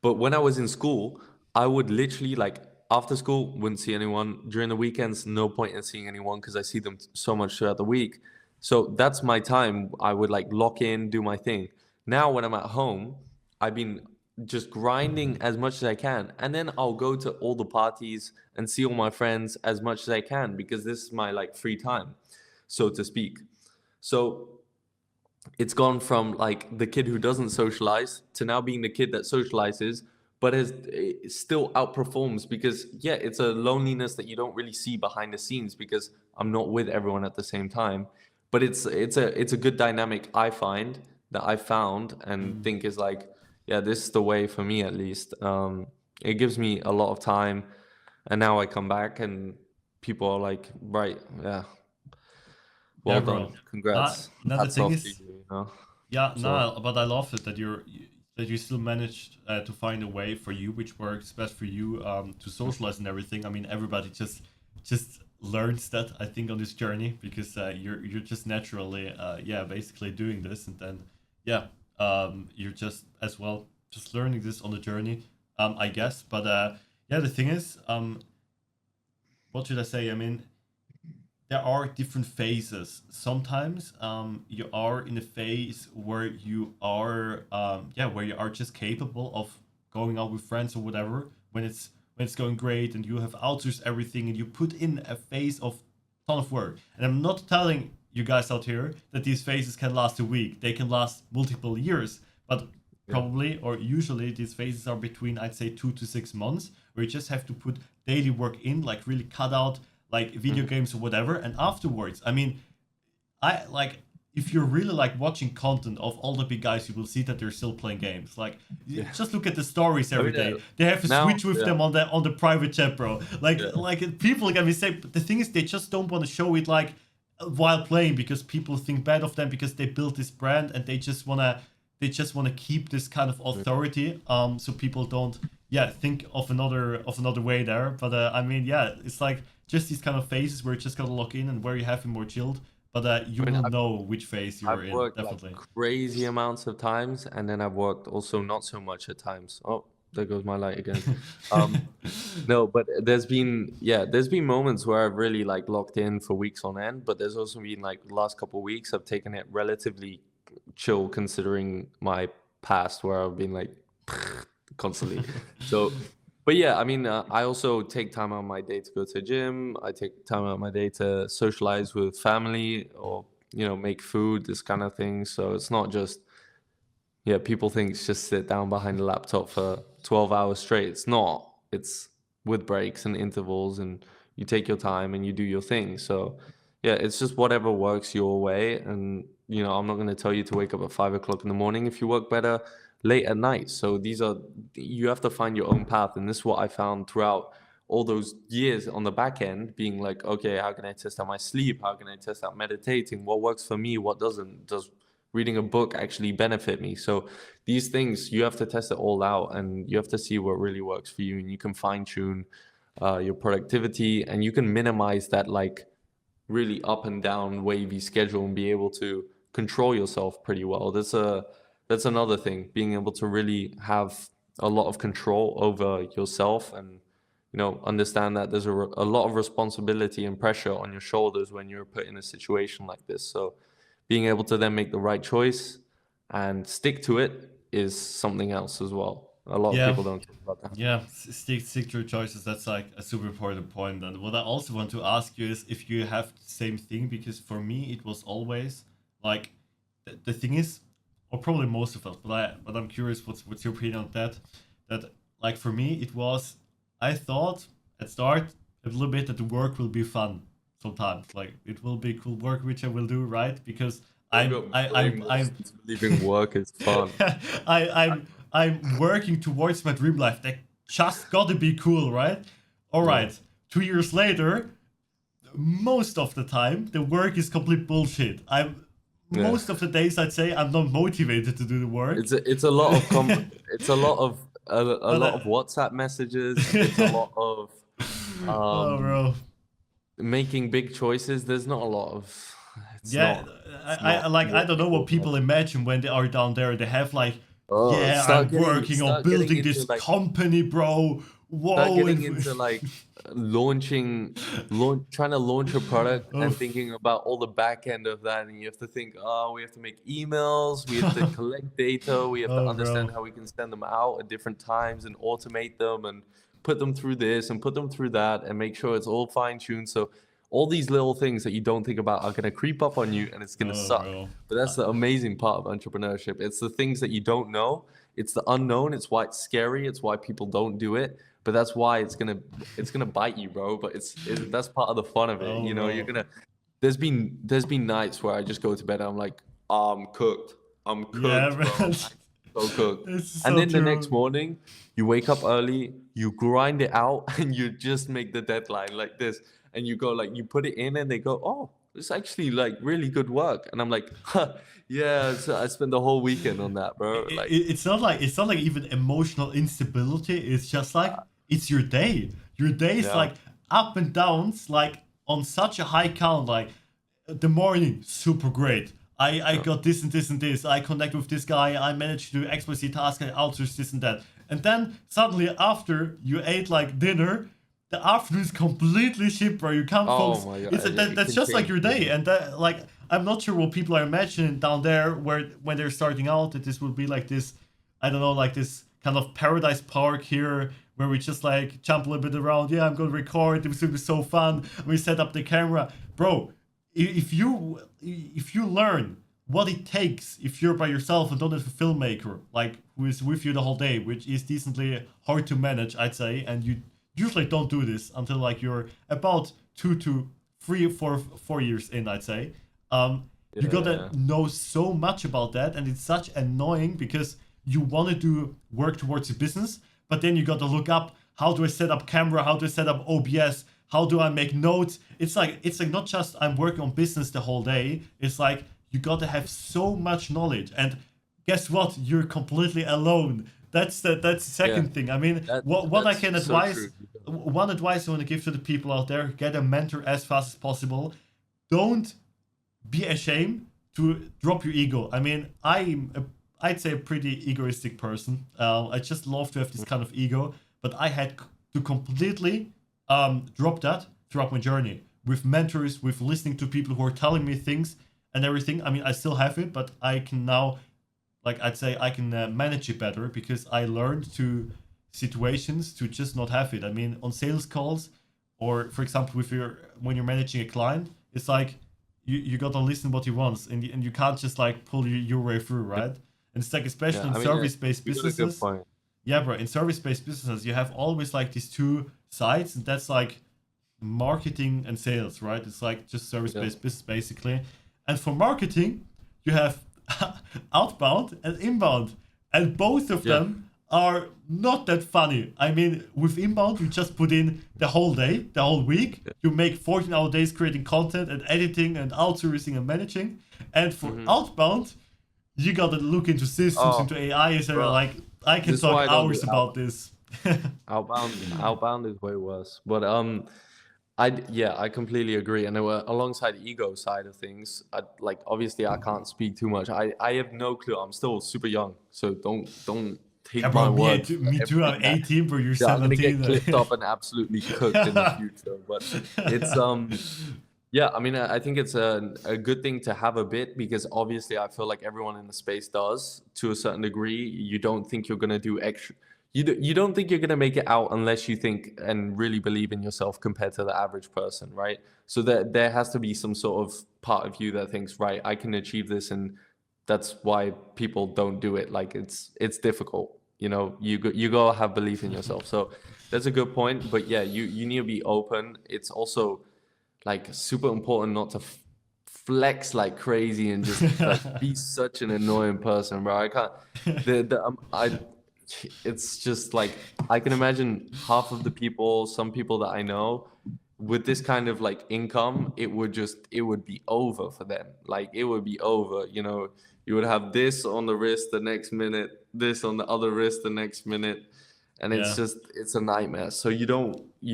But when I was in school, I would literally like after school, wouldn't see anyone. During the weekends, no point in seeing anyone because I see them so much throughout the week. So that's my time. I would like lock in, do my thing. Now when I'm at home, I've been just grinding as much as I can. And then I'll go to all the parties and see all my friends as much as I can because this is my like free time, so to speak. So it's gone from like the kid who doesn't socialize to now being the kid that socializes but still outperforms because yeah, it's a loneliness that you don't really see behind the scenes because I'm not with everyone at the same time. But it's a good dynamic I find that I found and Mm. think is like, yeah, this is the way for me at least. It gives me a lot of time, and now I come back and people are like, right, yeah, Yeah, well bro. done, congrats, Now the hats thing off to is, you, you know. yeah, So no, but I love it that that you still managed to find a way for you which works best for you to socialize and everything. I mean, everybody just learns that I think on this journey because you're just naturally yeah basically doing this and then yeah you're just as well just learning this on the journey I guess. But yeah, the thing is what should I say? I mean, there are different phases. Sometimes you are in a phase where you are yeah where you are just capable of going out with friends or whatever when it's going great and you have outsourced everything and you put in a phase of ton of work. And I'm not telling you guys out here that these phases can last a week. They can last multiple years, but yeah. probably or usually these phases are between I'd say 2 to 6 months where you just have to put daily work in, like really cut out like video Mhm. games or whatever. And afterwards, I mean, I like if you're really like watching content of all the big guys, you will see that they're still playing games. Like Yeah. just look at the stories Oh every yeah. day. They have a Now, switch with yeah, them on the private chat, bro. yeah, Like people can be saying, but the thing is, they just don't want to show it like while playing because people think bad of them because they built this brand and they just wanna keep this kind of yeah. authority. So people don't yeah think of another way there. But I mean yeah, it's like just these kind of phases where you just gotta lock in and where you have it more chilled. But you I mean, will know which phase you're I've in, worked like definitely. crazy amounts of times, and then I've worked also not so much at times. Oh, there goes my light again. Um, no, but there's been moments where I've really like locked in for weeks on end, but there's also been like the last couple of weeks I've taken it relatively chill considering my past where I've been like constantly. So, but yeah, I mean, I also take time out of my day to go to the gym. I take time out of my day to socialize with family or, make food, this kind of thing. So it's not just, yeah, people think it's just sit down behind the laptop for 12 hours straight. It's not. It's with breaks and intervals, and you take your time and you do your thing. So, yeah, it's just whatever works your way. And, I'm not going to tell you to wake up at 5 o'clock in the morning if you work better late at night. So, you have to find your own path. And this is what I found throughout all those years on the back end, being like, okay, how can I test out my sleep? How can I test out meditating? What works for me? What doesn't? Does reading a book actually benefit me? So these things, you have to test it all out and you have to see what really works for you, and you can fine tune your productivity, and you can minimize that like really up and down wavy schedule and be able to control yourself pretty well. That's another thing, being able to really have a lot of control over yourself, and understand that there's a lot of responsibility and pressure on your shoulders when you're put in a situation like this. So being able to then make the right choice and stick to it is something else as well. A lot of Yeah, people don't talk about that. yeah, stick to your choices. That's like a super important point. And what I also want to ask you is if you have the same thing, because for me it was always like the thing is, or probably most of us, but I'm curious what's your opinion on that? That like for me it was I thought at start a little bit that the work will be fun sometimes. Like it will be cool work which I will do, right? Because I got brainwashed into believing work is fun. I'm working towards my dream life. That just gotta be cool, right? All Yeah. right. 2 years later, most of the time the work is complete bullshit. I'm Yeah. most of the days I'd say I'm not motivated to do the work. It's a lot of it's a But lot of WhatsApp messages. It's a lot of oh, um bro. making big choices. There's not a lot of Yeah, it's I not like I what don't know people what people imagine when they are down there. They have like, oh yeah, I'm working on start getting building into this like company, bro. start Whoa. getting into like trying to launch a product and Oof. thinking about all the back end of that, and you have to think, oh, we have to make emails, we have to collect data, we have to Oh, understand bro. how we can send them out at different times and automate them and put them through this and put them through that and make sure it's all fine-tuned. So all these little things that you don't think about are going to creep up on you, and it's going to Oh, suck. bro. But that's the amazing part of entrepreneurship. It's the things that you don't know. It's the unknown. It's why it's scary. It's why people don't do it. But that's why it's gonna bite you, bro. But that's part of the fun of it. Oh, You know, you're bro. gonna. There's been nights where I just go to bed and I'm like, I'm cooked. I'm Yeah, cooked, bro. man. I'm so cooked. It's And so then the next true. morning, you wake up early, you grind it out, and you just make the deadline like this. And you go like you put it in, and they go, oh, it's actually like really good work. And I'm like, huh, yeah. So I spent the whole weekend on that, bro. Like, It's not like even emotional instability. It's just like it's your day. Your day is yeah. like up and downs, like on such a high count. Like the morning, super great. I Yeah. got this and this and this. I connect with this guy. I managed to do XYZ task. I outsource this and that. And then suddenly, after you ate like dinner, the afternoon is completely shit, bro. You can't Oh focus. my It's God, yeah, it that's can just like change. your Yeah. day, and that like I'm not sure what people are imagining down there, where when they're starting out, that this will be like this, I don't know, like this kind of paradise park here, where we just like jump a little bit around. Yeah, I'm gonna record. This will be so fun. We set up the camera, bro. If you learn what it takes if you're by yourself and don't have a filmmaker like who is with you the whole day, which is decently hard to manage, I'd say, and you usually don't do this until like you're about 2 to 3 or 4 years in, I'd say. You gotta Yeah. know so much about that, and it's such annoying because you want to do work towards a business, but then you gotta look up how do I set up camera, how do I set up OBS, how do I make notes. It's like not just I'm working on business the whole day. It's like you gotta have so much knowledge, and guess what? You're completely alone. That's the Yeah. second thing. I mean, That what I that's can so advise, true. one advice I want to give to the people out there: get a mentor as fast as possible. Don't be ashamed to drop your ego. I mean, I'd say a pretty egoistic person. I just love to have this kind of ego, but I had to completely drop that throughout my journey with mentors, with listening to people who are telling me things and everything. I mean, I still have it, but I can now, like I'd say, I can manage it better because I learned to situations to just not have it. I mean, on sales calls, or for example, with your when you're managing a client, it's like you gotta listen what he wants, and you can't just like pull your way through, Yeah. right? And it's like Yeah. especially in I mean, service-based you got a good businesses, point. yeah, bro. In service-based businesses, you have always like these two sides, and that's like marketing and sales, right? It's like just Yeah. service-based business basically. And for marketing, you have outbound and inbound, and both of Yeah. them are not that funny. I mean, with inbound, you just put in the whole day, the whole week. Yeah. You make 14-hour days creating content and editing and outsourcing and managing. And for Hmm. outbound, you gotta look into systems, Oh, into AI, etc. bro, Like I can this is talk why I don't do hours about outbound. this. Outbound is way worse. But yeah, I completely agree. And alongside ego side of things, like obviously I can't speak too much. I have no clue. I'm still super young, so don't Yeah, take bro, my me word too. for Me too. I'm everything that. 18, bro. You're Yeah, I'm gonna get 17. clipped up and absolutely cooked in the future. But it's yeah, I mean, I think it's a good thing to have a bit because obviously I feel like everyone in the space does to a certain degree. You don't think you're gonna do extra. You don't think you're gonna make it out unless you think and really believe in yourself compared to the average person, right? So there has to be some sort of part of you that thinks, right, I can achieve this, and that's why people don't do it. Like it's difficult, you know. You gotta have belief in yourself. So that's a good point. But yeah, you need to be open. It's also like super important not to flex like crazy and just like be such an annoying person, bro. I can't. I. It's just like I can imagine half of the people, some people that I know, with this kind of like income, it would be over for them. Like it would be over. You know, you would have this on the wrist the next minute, this on the other wrist the next minute, and Yeah. it's a nightmare. So you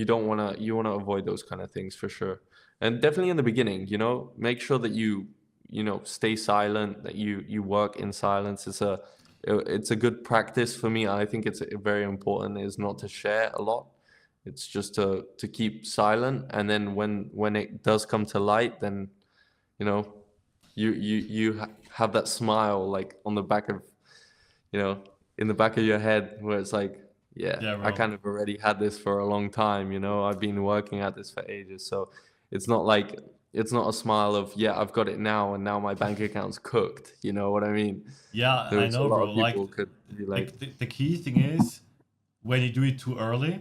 wanna avoid those kind of things for sure. And definitely in the beginning, you know, make sure that you know stay silent, that you work in silence. it's a good practice for me. I think it's very important is not to share a lot. It's just to keep silent, and then when it does come to light, then you know have that smile like on the back of in the back of your head where it's like, yeah, Yeah, I bro. kind of already had this for a long time, I've been working at this for ages. So it's not like it's not a smile of, yeah, I've got it now and now my bank account's cooked. You know what I mean? Yeah, I There's a know, lot bro. of Like people could be like, the key thing is when you do it too early,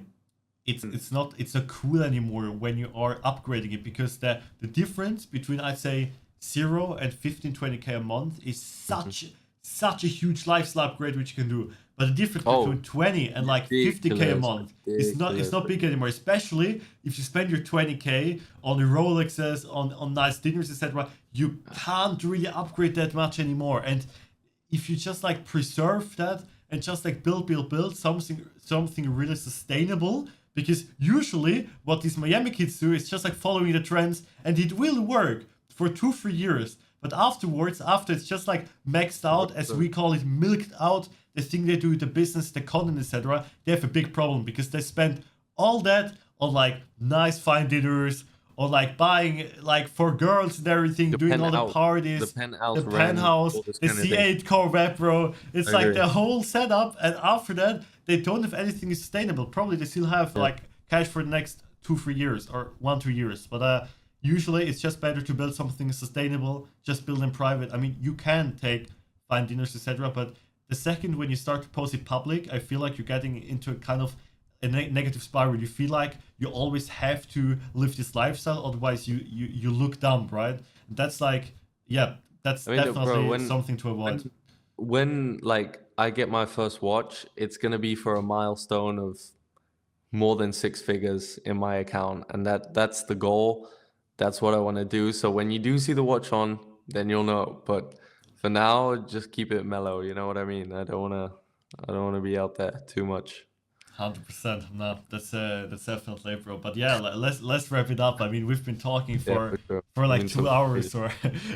"Hmm, it's not cool anymore when you are upgrading it, because the difference between, I'd say, 0 and 15-20k a month is mhm. such a huge lifestyle upgrade which you can do. But the difference between Oh, 20 and like 50k a ridiculous, month is not, it's ridiculous." not big anymore, especially if you spend your 20k on the Rolexes, on nice dinners, etc. You can't really upgrade that much anymore. And if you just like preserve that and just like build something really sustainable, because usually what these Miami kids do is just like following the trends, and it will work for 2-3 years, but after it's just like maxed out, as we call it, milked out, the thing they do, the business, the content, etc. They have a big problem because they spend all that on like nice fine dinners, or like buying like for girls and everything, The doing all the penthouse, the parties, the penthouse rent, penthouse, all this the kind of thing. C8 Corvette, bro. It's I like agree. the whole setup, and after that, they don't have anything sustainable. Probably they still have Yeah. like cash for the next 2-3 years or 1-2 years, but usually it's just better to build something sustainable. Just build in private. I mean, you can take fine dinners, etc., but the second when you start to post it public, I feel like you're getting into a kind of a negative spiral. You feel like you always have to live this lifestyle, otherwise you look dumb, right? That's like, yeah, that's I mean, bro, definitely something to avoid. when when like I get my first watch, it's gonna be for a milestone of more than 6 figures in my account, and that's the goal. That's what I want to do. So when you do see the watch on, then you'll know. But for now, just keep it mellow. You know what I mean? I don't wanna be out there too much. 100%. No, that's definitely, bro. But yeah, let's wrap it up. I mean, we've been talking Yeah, for sure. for We've like been two talking for hours ages. or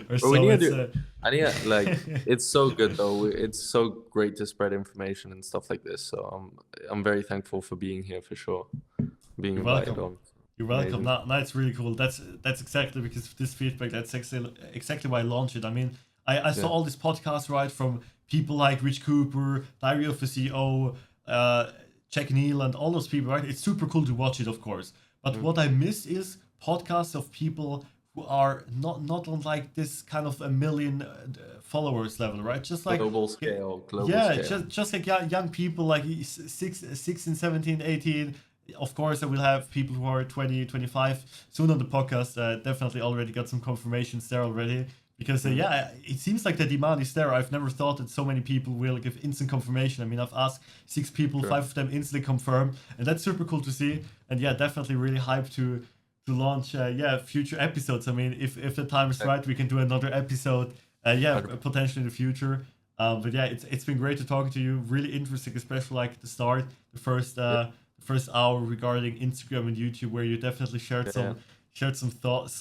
But we so. need to It's do. I need to, like. It's so good though. It's so great to spread information and stuff like this. So I'm very thankful for being here for sure. Being You're invited welcome. on. You're welcome. Amazing. Now it's really cool. That's exactly because of this feedback. That's exactly why I launched it. I mean, I saw Yeah. all these podcasts, right, from people like Rich Cooper, Diary of a CEO, uh, Jack Neal, and all those people, right? It's super cool to watch it, of course. But Mhm. what I miss is podcasts of people who are not on like this kind of a million followers level, right? Just like Global scale. Global yeah, scale. just like young people like 16, 17, 18. Of course, I will have people who are 20, 25 soon on the podcast. Definitely already got some confirmations there already. Because, Mhm. yeah, it seems like the demand is there. I've never thought that so many people will give instant confirmation. I mean, I've asked 6 people, Sure. 5 of them instantly confirm. And that's super cool to see. And, yeah, definitely really hyped to launch, yeah, future episodes. I mean, if the time is Yeah. right, we can do another episode, yeah, 100%. potentially in the future. But yeah, it's been great to talk to you. Really interesting, especially like the start, Yeah. the first hour regarding Instagram and YouTube, where you definitely Yeah. shared some thoughts.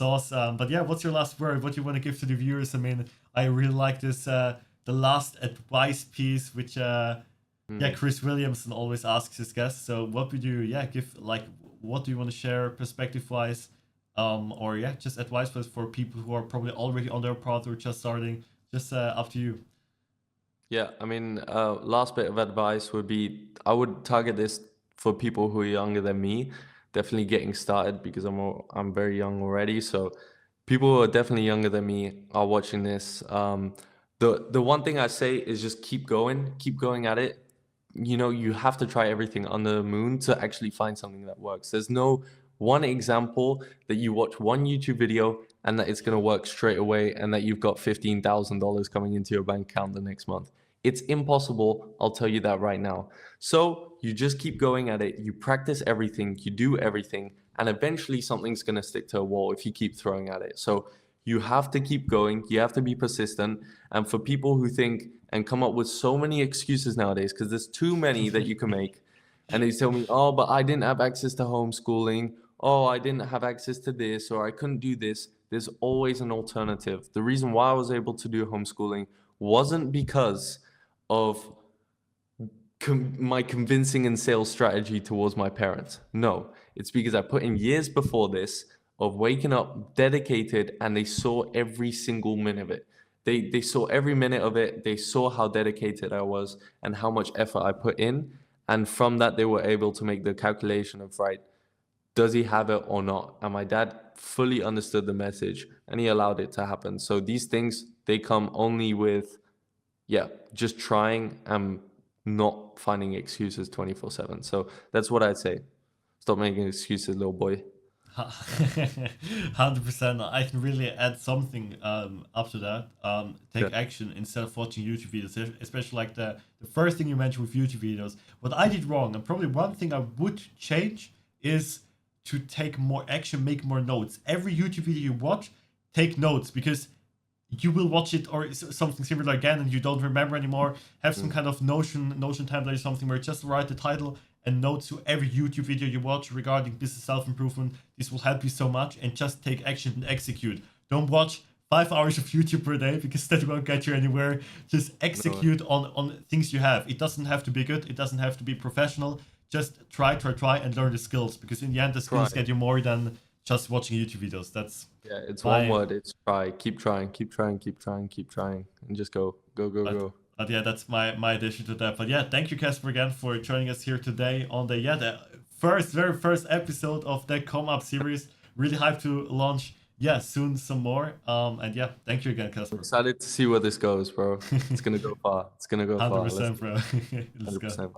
But yeah, what's your last word? What you want to give to the viewers? I mean, I really like this the last advice piece, which yeah, Mm. Chris Williamson always asks his guests. So what would you give, like, what do you want to share perspective wise, or yeah, just advice wise for people who are probably already on their path or just starting? Just up to you. Yeah, I mean, last bit of advice would be I would target this for people who are younger than me, definitely getting started because I'm very young already. So people who are definitely younger than me are watching this. The one thing I say is just keep going at it. You have to try everything under the moon to actually find something that works. There's no one example that you watch one YouTube video and that it's going to work straight away and that you've got $15,000 coming into your bank account the next month. It's impossible. I'll tell you that right now. So you just keep going at it. You practice everything, you do everything, and eventually something's going to stick to a wall if you keep throwing at it. So you have to keep going. You have to be persistent. And for people who think and come up with so many excuses nowadays, because there's too many that you can make, and they tell me, oh, but I didn't have access to homeschooling. Oh, I didn't have access to this, or I couldn't do this. There's always an alternative. The reason why I was able to do homeschooling wasn't because of my convincing and sales strategy towards my parents. No, it's because I put in years before this of waking up dedicated, and they saw every single minute of it. They saw every minute of it. They saw how dedicated I was and how much effort I put in. And from that, they were able to make the calculation of, right, does he have it or not? And my dad fully understood the message and he allowed it to happen. So these things, they come only with, just trying and not finding excuses 24/7. So that's what I'd say. Stop making excuses, little boy. 100%. I can really add something up to that. Take action instead of watching YouTube videos, especially like the first thing you mentioned with YouTube videos. What I did wrong, and probably one thing I would change, is to take more action, make more notes. Every YouTube video you watch, take notes, because you will watch it or something similar again and you don't remember anymore. Have some kind of Notion template or something where you just write the title and notes to every YouTube video you watch regarding business self-improvement. This will help you so much, and just take action and execute. Don't watch 5 hours of YouTube per day, because that won't get you anywhere. Just execute on things you have. It doesn't have to be good. It doesn't have to be professional. Just try and learn the skills, because in the end, the skills get you more than just watching YouTube videos. That's it's one word. It's try. Keep trying, and just go. But yeah, that's my addition to that. But yeah, thank you, Casper, again for joining us here today on the very first episode of the Come Up series. Really hyped to launch soon some more. And yeah, thank you again, Casper. Excited to see where this goes, bro. It's gonna go far. 100%, bro. Let's go. 100%.